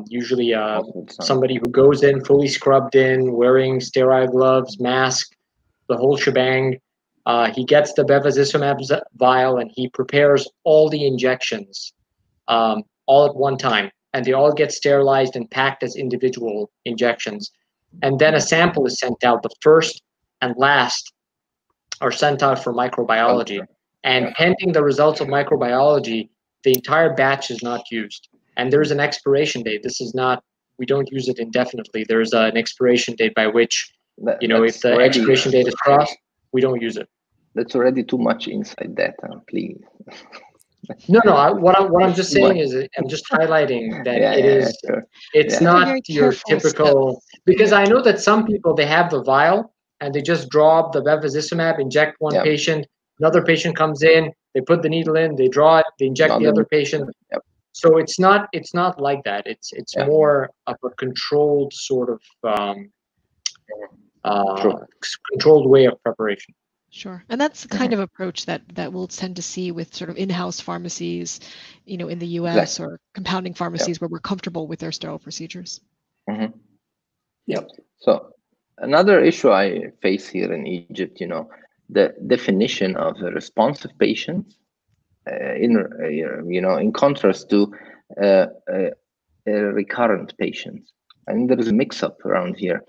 Speaker 4: Usually somebody who goes in fully scrubbed in, wearing sterile gloves, mask, the whole shebang. He gets the bevacizumab vial and he prepares all the injections all at one time, and they all get sterilized and packed as individual injections. And then a sample is sent out. The first and last are sent out for microbiology. And pending the results of microbiology, the entire batch is not used. And there's an expiration date. This is not, we don't use it indefinitely. There's an expiration date by which, you know, if the expiration date is crossed, we don't use it.
Speaker 1: That's already too much inside data, please.
Speaker 4: No. What I'm just saying is, I'm just highlighting that it's not your typical, because I know that some people, they have the vial and they just draw up the bevacizumab, inject one patient, another patient comes in, they put the needle in, they draw it, they inject the other patient. So it's not like that. It's more of a controlled sort of controlled way of preparation.
Speaker 2: Sure. And that's the kind of approach that we'll tend to see with sort of in-house pharmacies, in the US
Speaker 1: Exactly.
Speaker 2: or compounding pharmacies where we're comfortable with their sterile procedures.
Speaker 1: Mm-hmm. Yep. So another issue I face here in Egypt, the definition of a responsive patient, in contrast to a recurrent patient. And there is a mix-up around here.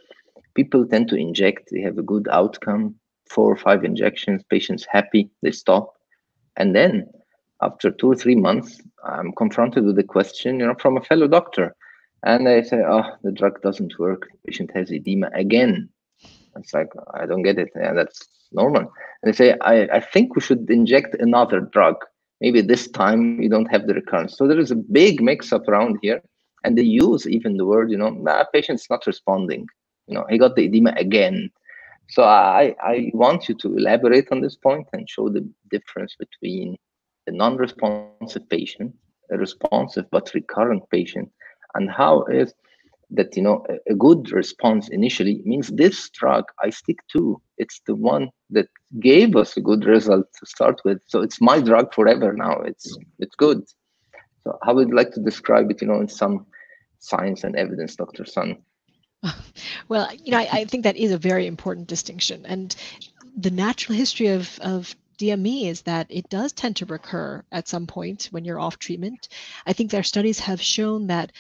Speaker 1: People tend to inject, they have a good outcome, 4 or 5 injections, patients happy, they stop. And then after 2 or 3 months, I'm confronted with the question, from a fellow doctor. And they say, oh, the drug doesn't work. The patient has edema again. It's like, I don't get it. Yeah, that's normal. And they say, I think we should inject another drug. Maybe this time you don't have the recurrence. So there is a big mix-up around here. And they use even the word, patient's not responding. He got the edema again. So I want you to elaborate on this point and show the difference between a non-responsive patient, a responsive but recurrent patient, and how is that a good response initially means this drug I stick to. It's the one that gave us a good result to start with. So it's my drug forever now. It's good. So how would you like to describe it, in some science and evidence, Dr. Sun?
Speaker 2: Well, I think that is a very important distinction. And the natural history of DME is that it does tend to recur at some point when you're off treatment. I think their studies have shown that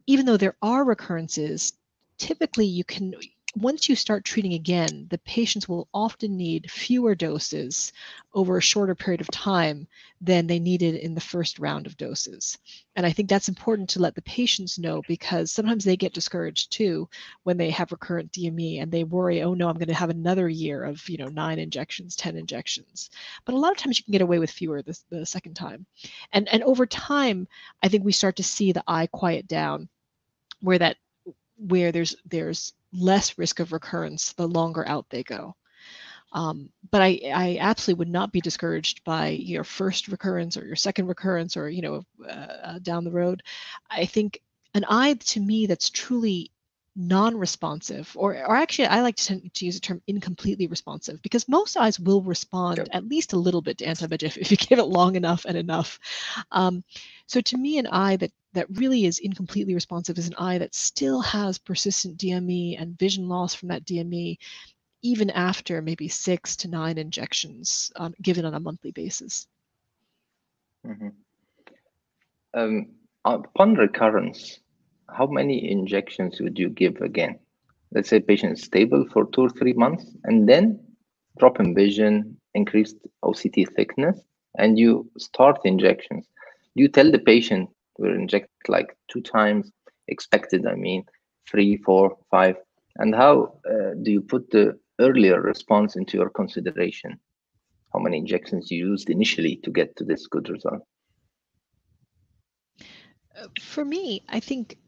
Speaker 2: even though there are recurrences, typically once you start treating again, the patients will often need fewer doses over a shorter period of time than they needed in the first round of doses. And I think that's important to let the patients know, because sometimes they get discouraged too when they have recurrent DME and they worry, oh no, I'm going to have another year of 9 injections, 10 injections. But a lot of times you can get away with fewer the second time. And over time, I think we start to see the eye quiet down, where there's less risk of recurrence the longer out they go. But I absolutely would not be discouraged by your first recurrence or your second recurrence or down the road. I think an eye, to me, that's truly non-responsive, or actually I like to use the term incompletely responsive, because most eyes will respond at least a little bit to anti-VEGF if you give it long enough and enough. So to me, an eye that really is incompletely responsive is an eye that still has persistent DME and vision loss from that DME, even after maybe 6 to 9 injections given on a monthly basis.
Speaker 1: Mm-hmm. Upon recurrence, how many injections would you give again? Let's say patient is stable for 2 or 3 months, and then drop in vision, increased OCT thickness, and you start injections. Do you tell the patient to inject like 2 times expected, 3, 4, 5? And how do you put the earlier response into your consideration? How many injections you used initially to get to this good result?
Speaker 2: For me, I think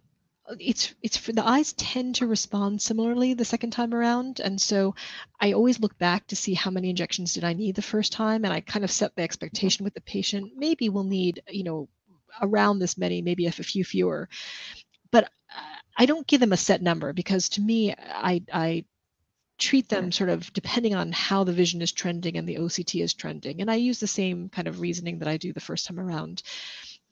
Speaker 2: it's for the eyes tend to respond similarly the second time around, and so I always look back to see how many injections did I need the first time, and I kind of set the expectation with the patient. Maybe we'll need around this many, maybe a few fewer, but I don't give them a set number, because to me I treat them sort of depending on how the vision is trending and the OCT is trending, and I use the same kind of reasoning that I do the first time around.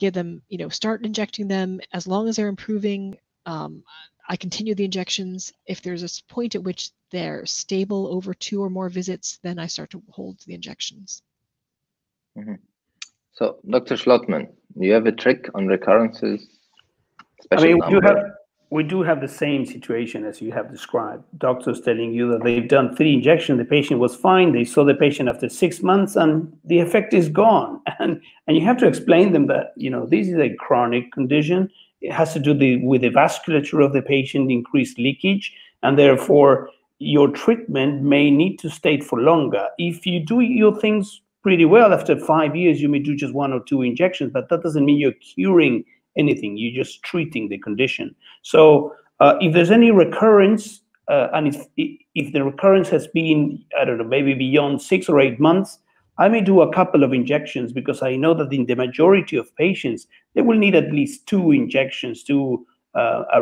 Speaker 2: Give them, start injecting them. As long as they're improving, I continue the injections. If there's a point at which they're stable over 2 or more visits, then I start to hold the injections.
Speaker 1: Mm-hmm. So, Dr. Schlottman, do you have a trick on recurrences?
Speaker 3: We do have the same situation as you have described. Doctors telling you that they've done 3 injections, the patient was fine, they saw the patient after 6 months, and the effect is gone. And you have to explain them that, this is a chronic condition. It has to do with the vasculature of the patient, increased leakage, and therefore your treatment may need to stay for longer. If you do your things pretty well, after 5 years, you may do just 1 or 2 injections, but that doesn't mean you're curing anything. You're just treating the condition. So if there's any recurrence, and if the recurrence has been, I don't know, maybe beyond 6 or 8 months, I may do a couple of injections, because I know that in the majority of patients, they will need at least 2 injections to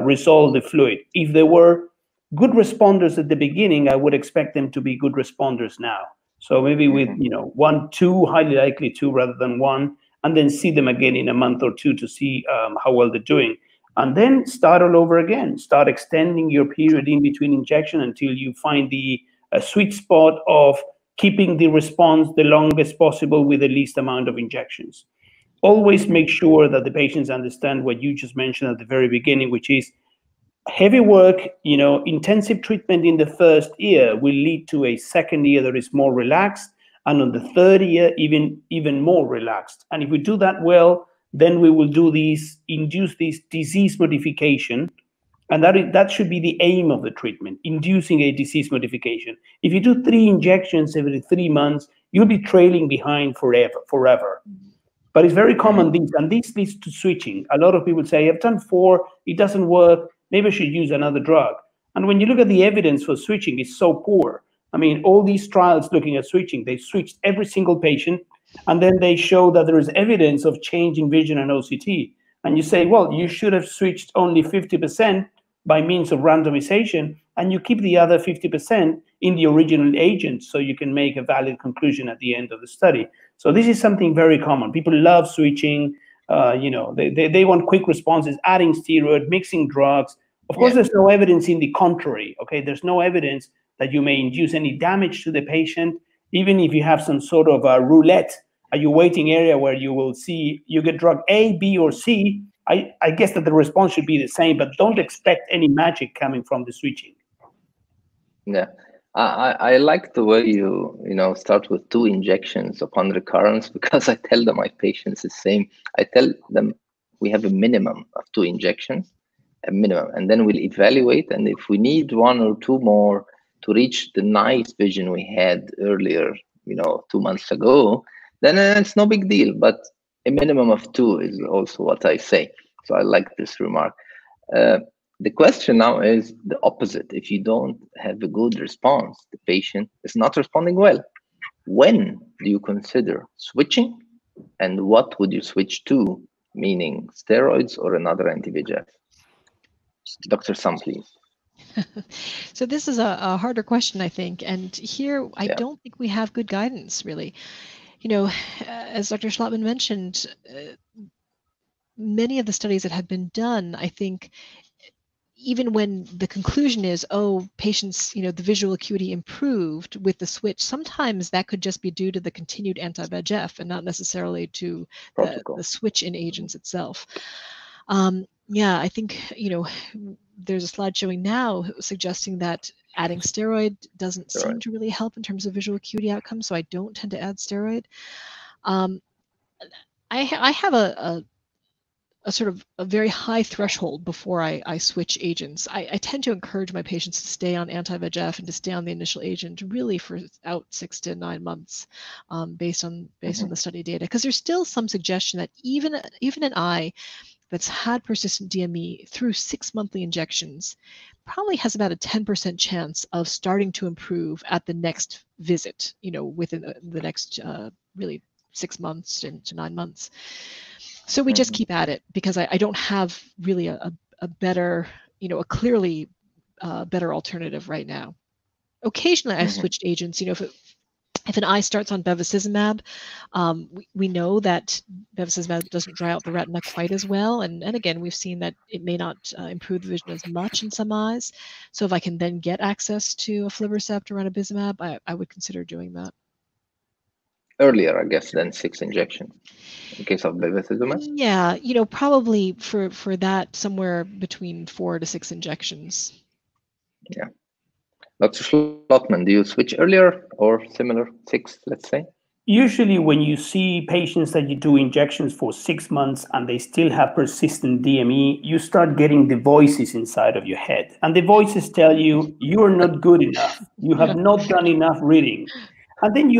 Speaker 3: resolve the fluid. If they were good responders at the beginning, I would expect them to be good responders now. So maybe with 1, 2, highly likely 2 rather than 1, and then see them again in a month or 2 to see how well they're doing. And then start all over again. Start extending your period in between injection until you find the sweet spot of keeping the response the longest possible with the least amount of injections. Always make sure that the patients understand what you just mentioned at the very beginning, which is heavy work, intensive treatment in the first year will lead to a second year that is more relaxed, and on the third year, even more relaxed. And if we do that well, then we will induce this disease modification, and that should be the aim of the treatment, inducing a disease modification. If you do 3 injections every 3 months, you'll be trailing behind forever. But it's very common, and this leads to switching. A lot of people say, I've done 4, it doesn't work, maybe I should use another drug. And when you look at the evidence for switching, it's so poor. I mean, all these trials looking at switching, they switched every single patient, and then they show that there is evidence of changing vision and OCT. And you say, well, you should have switched only 50% by means of randomization, and you keep the other 50% in the original agent so you can make a valid conclusion at the end of the study. So this is something very common. People love switching. They want quick responses, adding steroid, mixing drugs. Of course, there's no evidence in the contrary. Okay, there's no evidence that you may induce any damage to the patient, even if you have some sort of a roulette, a waiting area where you will see you get drug A, B, or C. I guess that the response should be the same, but don't expect any magic coming from the switching.
Speaker 1: Yeah, I like the way you start with 2 injections upon recurrence, because I tell them my patients the same. I tell them we have a minimum of 2 injections, a minimum, and then we'll evaluate. And if we need 1 or 2 more to reach the nice vision we had earlier, 2 months ago, then it's no big deal. But a minimum of 2 is also what I say. So I like this remark. The question now is the opposite. If you don't have a good response, the patient is not responding well. When do you consider switching, and what would you switch to, meaning steroids or another anti-VEGF? Dr. Sam, please.
Speaker 2: So this is a harder question, I think. And here, I don't think we have good guidance, really. As Dr. Schlottman mentioned, many of the studies that have been done, I think, even when the conclusion is, patients, the visual acuity improved with the switch, sometimes that could just be due to the continued anti-VEGF and not necessarily to the switch in agents itself. I think, there's a slide showing now suggesting that adding steroid doesn't seem to really help in terms of visual acuity outcomes, so I don't tend to add steroid. I have a sort of a very high threshold before I switch agents. I tend to encourage my patients to stay on anti-VEGF and to stay on the initial agent really for out 6 to 9 months, based on the study data, because there's still some suggestion that even an eye that's had persistent DME through 6 monthly injections probably has about a 10% chance of starting to improve at the next visit, within the next really 6 months to 9 months. So we just keep at it, because I don't have really a better, a clearly better alternative right now. Occasionally I've switched agents, if an eye starts on bevacizumab, we know that bevacizumab doesn't dry out the retina quite as well. And again, we've seen that it may not improve the vision as much in some eyes. So if I can then get access to aflibercept or ranibizumab, I would consider doing that.
Speaker 1: Earlier, I guess, than 6 injections in case of bevacizumab?
Speaker 2: Yeah, probably for that somewhere between 4 to 6 injections.
Speaker 1: Yeah. Dr. Schlottman, do you switch earlier or similar, 6, let's say?
Speaker 3: Usually when you see patients that you do injections for 6 months and they still have persistent DME, you start getting the voices inside of your head. And the voices tell you, you are not good enough. You have not done enough reading. And then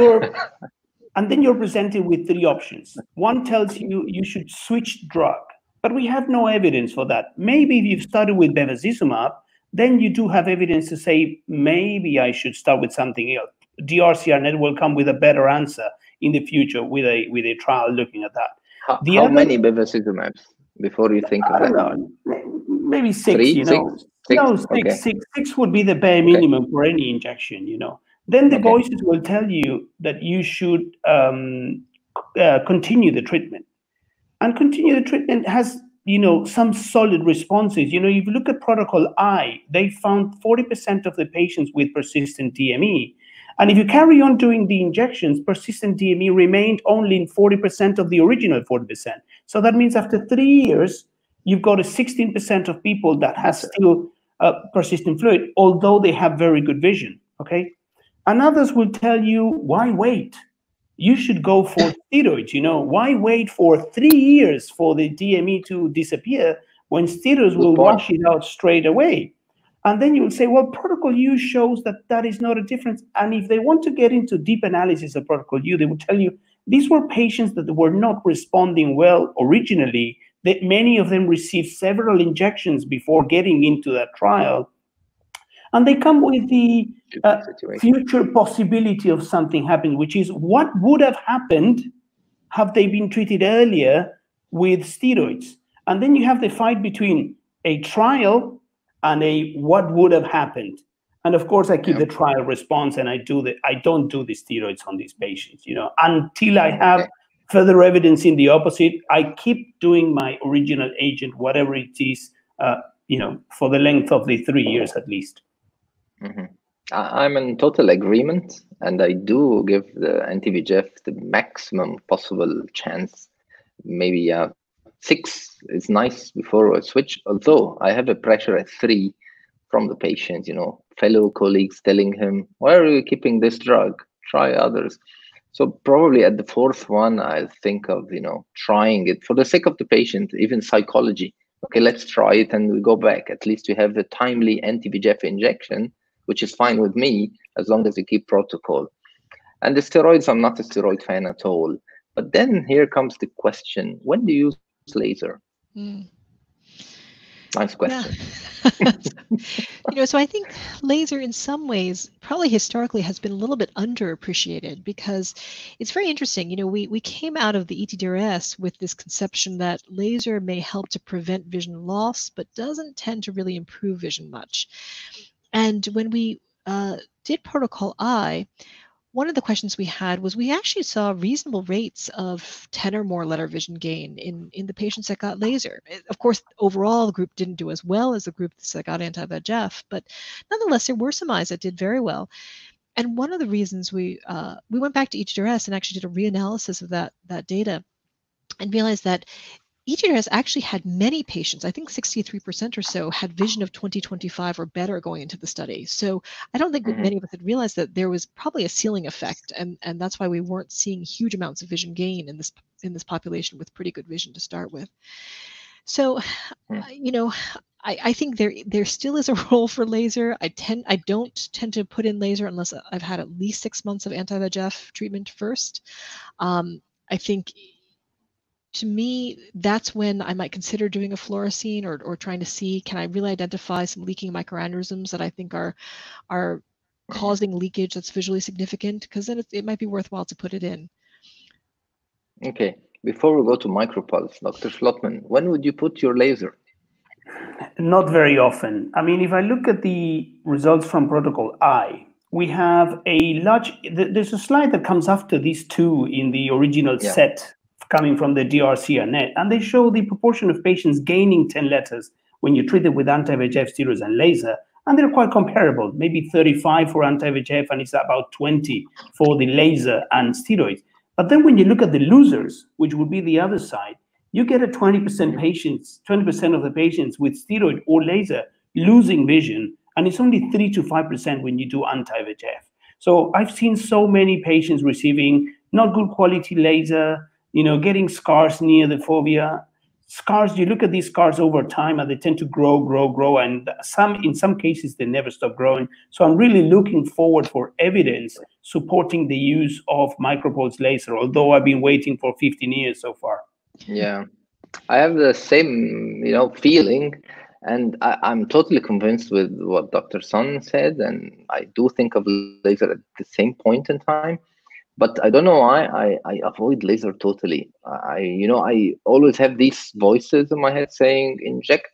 Speaker 3: you're presented with 3 options. One tells you you should switch drug, but we have no evidence for that. Maybe if you've started with bevacizumab, then you do have evidence to say, maybe I should start with something else. DRCRnet will come with a better answer in the future with a trial looking at that.
Speaker 1: How many bevacizumabs before you think of that?
Speaker 3: I don't know, maybe 6,
Speaker 1: 3, 6?
Speaker 3: No, 6,
Speaker 1: Okay.
Speaker 3: 6 would be the bare minimum for any injection, then the
Speaker 1: Okay.
Speaker 3: voices will tell you that you should continue the treatment. And continue the treatment has, some solid responses. If you look at Protocol I, they found 40% of the patients with persistent DME. And if you carry on doing the injections, persistent DME remained only in 40% of the original 40%. So that means after 3 years, you've got a 16% of people that has still persistent fluid, although they have very good vision, okay? And others will tell you, why wait? You should go for steroids. Why wait for 3 years for the DME to disappear when steroids will wash it out straight away? And then you will say, well, Protocol U shows that that is not a difference. And if they want to get into deep analysis of Protocol U, they will tell you these were patients that were not responding well originally, that many of them received several injections before getting into that trial. And they come with the future possibility of something happening, which is what would have happened have they been treated earlier with steroids. And then you have the fight between a trial and a what would have happened. And of course, I keep the trial response, and I don't do the steroids on these patients, until I have further evidence in the opposite. I keep doing my original agent, whatever it is, for the length of the 3 years at least.
Speaker 1: Mm-hmm. I'm in total agreement, and I do give the anti-VEGF the maximum possible chance. Maybe 6 is nice before a switch, although I have a pressure at 3 from the patient, fellow colleagues telling him, why are you keeping this drug? Try others. So probably at the 4th one, I'll think of, trying it for the sake of the patient, even psychology. Okay, let's try it and we go back. At least we have a timely anti-VEGF injection, which is fine with me as long as you keep protocol. And the steroids, I'm not a steroid fan at all. But then here comes the question, when do you use laser? Nice question.
Speaker 2: Yeah. So I think laser in some ways probably historically has been a little bit underappreciated, because it's very interesting. We came out of the ETDRS with this conception that laser may help to prevent vision loss, but doesn't tend to really improve vision much. And when we did Protocol I, one of the questions we had was we actually saw reasonable rates of 10 or more letter vision gain in the patients that got laser. Of course, overall, the group didn't do as well as the group that got anti-VEGF, but nonetheless, there were some eyes that did very well. And one of the reasons we went back to ETDRS and actually did a reanalysis of that data and realized that ETDRS actually had many patients, I think 63% or so, had vision of 20/25 or better going into the study. So I don't think many of us had realized that there was probably a ceiling effect, and that's why we weren't seeing huge amounts of vision gain in this population with pretty good vision to start with. So, I think there still is a role for laser. I don't tend to put in laser unless I've had at least 6 months of anti-VEGF treatment first. I think, to me, that's when I might consider doing a fluorescein or trying to see, can I really identify some leaking microaneurysms that I think are causing leakage that's visually significant, because then it might be worthwhile to put it in.
Speaker 1: Okay, before we go to micropulse, Dr. Schlottman, when would you put your laser?
Speaker 3: Not very often. I mean, if I look at the results from Protocol I, we have there's a slide that comes after these two in the original set coming from the DRCR-net, and they show the proportion of patients gaining 10 letters when you treat it with anti-VEGF, steroids, and laser, and they're quite comparable, maybe 35 for anti-VEGF, and it's about 20 for the laser and steroids. But then when you look at the losers, which would be the other side, you get a 20% of the patients with steroid or laser losing vision, and it's only 3 to 5% when you do anti-VEGF. So I've seen so many patients receiving not good quality laser, getting scars near the fovea. Scars, you look at these scars over time and they tend to grow, and in some cases they never stop growing. So I'm really looking forward for evidence supporting the use of micropulse laser, although I've been waiting for 15 years so far.
Speaker 1: Yeah, I have the same, feeling, and I'm totally convinced with what Dr. Sun said, and I do think of laser at the same point in time. But I don't know why I avoid laser totally. I always have these voices in my head saying, inject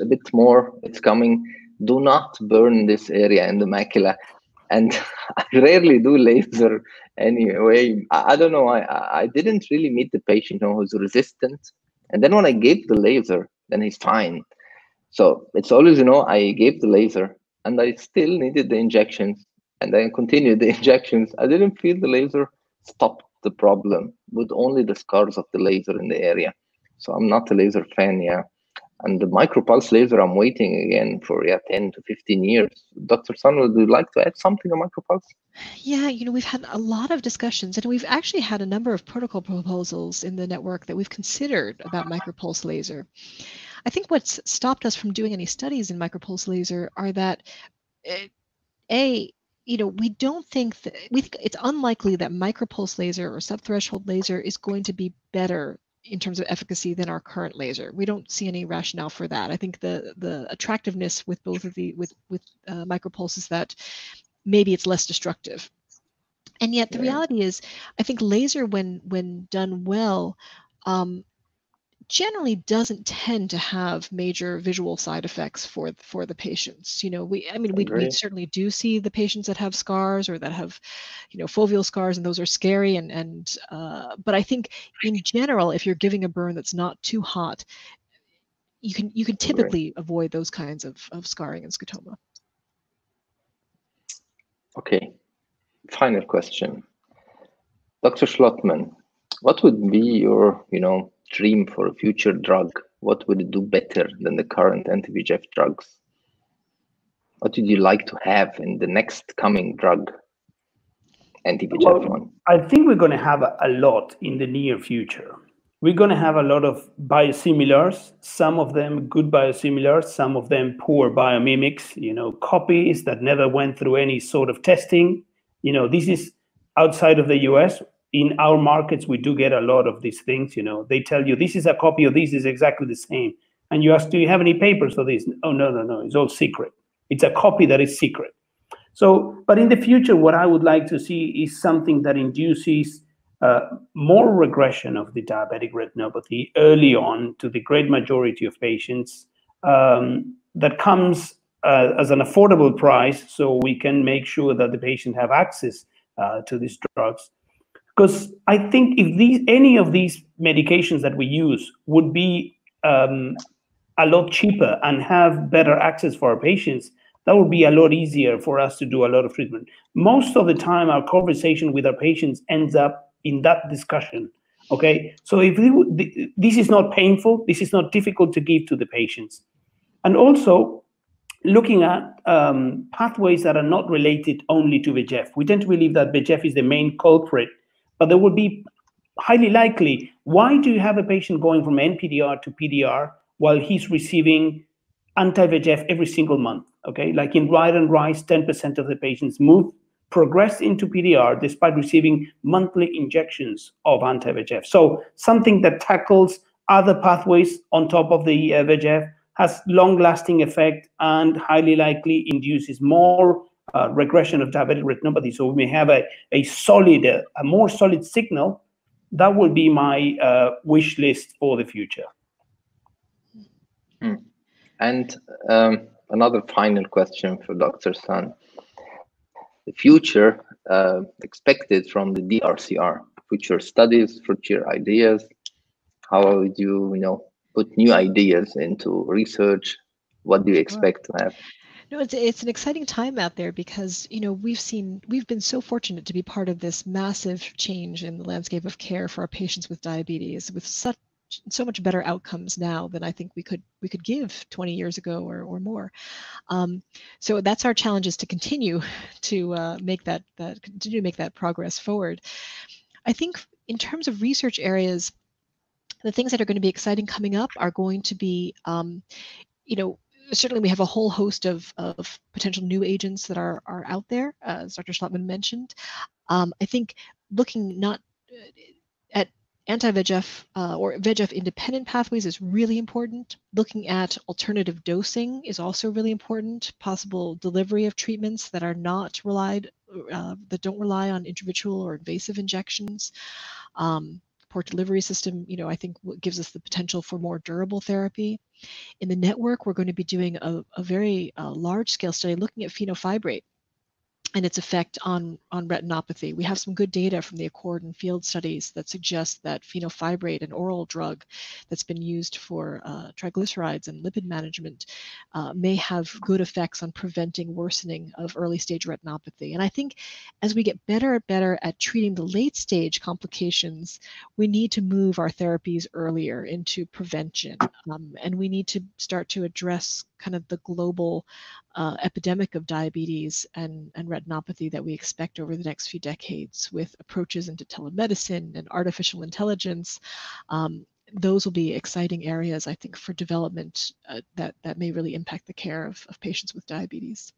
Speaker 1: a bit more, it's coming. Do not burn this area in the macula. and I rarely do laser anyway. I don't know. I didn't really meet the patient who's resistant, and then when I gave the laser, then he's fine. So it's always, I gave the laser and I still needed the injections, and then continued the injections. I didn't feel the laser stopped the problem, with only the scars of the laser in the area. So I'm not a laser fan, yeah. And the micropulse laser, I'm waiting again for 10 to 15 years. Dr. Sun, would you like to add something on micropulse?
Speaker 2: Yeah, we've had a lot of discussions, and we've actually had a number of protocol proposals in the network that we've considered about micropulse laser. I think what's stopped us from doing any studies in micropulse laser are that, we don't think that, we think it's unlikely that micropulse laser or subthreshold laser is going to be better in terms of efficacy than our current laser. We don't see any rationale for that. I think the attractiveness with both of the with micropulse is that maybe it's less destructive. And yet the reality is, I think laser, when done well, generally doesn't tend to have major visual side effects for the patients. We certainly do see the patients that have scars or that have, foveal scars, and those are scary. But I think in general, if you're giving a burn that's not too hot, you can typically avoid those kinds of scarring and scotoma.
Speaker 1: Okay, final question. Dr. Schlottman, what would be your, dream for a future drug? What would it do better than the current anti-VEGF drugs? What would you like to have in the next coming drug, anti-VEGF one?
Speaker 3: I think we're going to have a lot in the near future. We're going to have a lot of biosimilars, some of them good biosimilars, some of them poor biomimics, copies that never went through any sort of testing. This is outside of the US. In our markets, we do get a lot of these things. They tell you this is a copy of this is exactly the same. And you ask, do you have any papers for this? Oh, no, it's all secret. It's a copy that is secret. So, but in the future, what I would like to see is something that induces more regression of the diabetic retinopathy early on to the great majority of patients, that comes as an affordable price, so we can make sure that the patient have access to these drugs. Because I think if any of these medications that we use would be a lot cheaper and have better access for our patients, that would be a lot easier for us to do a lot of treatment. Most of the time, our conversation with our patients ends up in that discussion. Okay, so if this is not painful, this is not difficult to give to the patients, and also looking at pathways that are not related only to VEGF. We tend to believe that VEGF is the main culprit, but there would be highly likely. Why do you have a patient going from NPDR to PDR while he's receiving anti-VEGF every single month? Okay, like in Ride and Rise, 10% of the patients progress into PDR despite receiving monthly injections of anti-VEGF. So something that tackles other pathways on top of the VEGF has long-lasting effect and highly likely induces more regression of diabetic retinopathy. So we may have a more solid signal. That would be my wish list for the future.
Speaker 1: And another final question for Dr. Sun. The future expected from the DRCR, future studies, future ideas. How would you, put new ideas into research? What do you expect to have?
Speaker 2: No, it's an exciting time out there because, we've been so fortunate to be part of this massive change in the landscape of care for our patients with diabetes, with so much better outcomes now than I think we could give 20 years ago or more. So that's our challenge, is to continue to make that progress forward. I think in terms of research areas, the things that are going to be exciting coming up are going to be, certainly we have a whole host of potential new agents that are out there, as Dr. Schlottman mentioned. I think looking not at anti-VEGF or VEGF-independent pathways is really important. Looking at alternative dosing is also really important. Possible delivery of treatments that are not that don't rely on intravitreal or invasive injections. Port delivery system, I think gives us the potential for more durable therapy. In the network, we're going to be doing a very large-scale study looking at phenofibrate. and its effect on retinopathy. We have some good data from the Accord and field studies that suggest that fenofibrate, an oral drug that's been used for triglycerides and lipid management, may have good effects on preventing worsening of early stage retinopathy. And I think as we get better and better at treating the late stage complications, we need to move our therapies earlier into prevention. And we need to start to address kind of the global epidemic of diabetes and retinopathy that we expect over the next few decades with approaches into telemedicine and artificial intelligence. Those will be exciting areas, I think, for development that may really impact the care of patients with diabetes.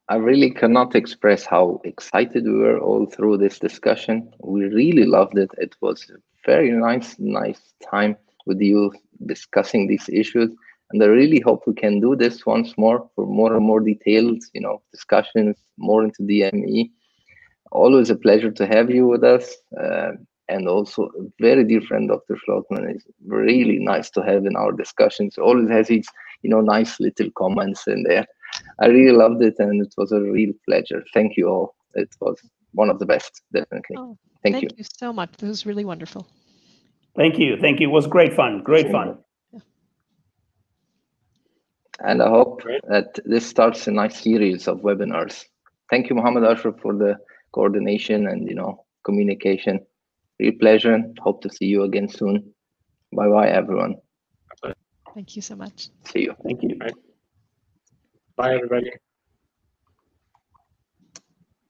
Speaker 1: I really cannot express how excited we were all through this discussion. We really loved it. It was a very nice time with you discussing these issues. And I really hope we can do this once more for more and more detailed, discussions, more into DME. Always a pleasure to have you with us. And also a very dear friend, Dr. Schlotman, is really nice to have in our discussions. Always has his, nice little comments in there. I really loved it, and it was a real pleasure. Thank you all. It was one of the best, definitely.
Speaker 2: Oh,
Speaker 1: thank you.
Speaker 2: Thank you so much. This was really wonderful.
Speaker 3: Thank you. Thank you. It was great fun. Great fun.
Speaker 1: And I hope that this starts a nice series of webinars. Thank you, Mohammed Ashraf, for the coordination and communication. Real pleasure, and hope to see you again soon. Bye-bye, everyone.
Speaker 2: Thank you so much.
Speaker 1: See you.
Speaker 3: Thank you.
Speaker 4: Bye, everybody.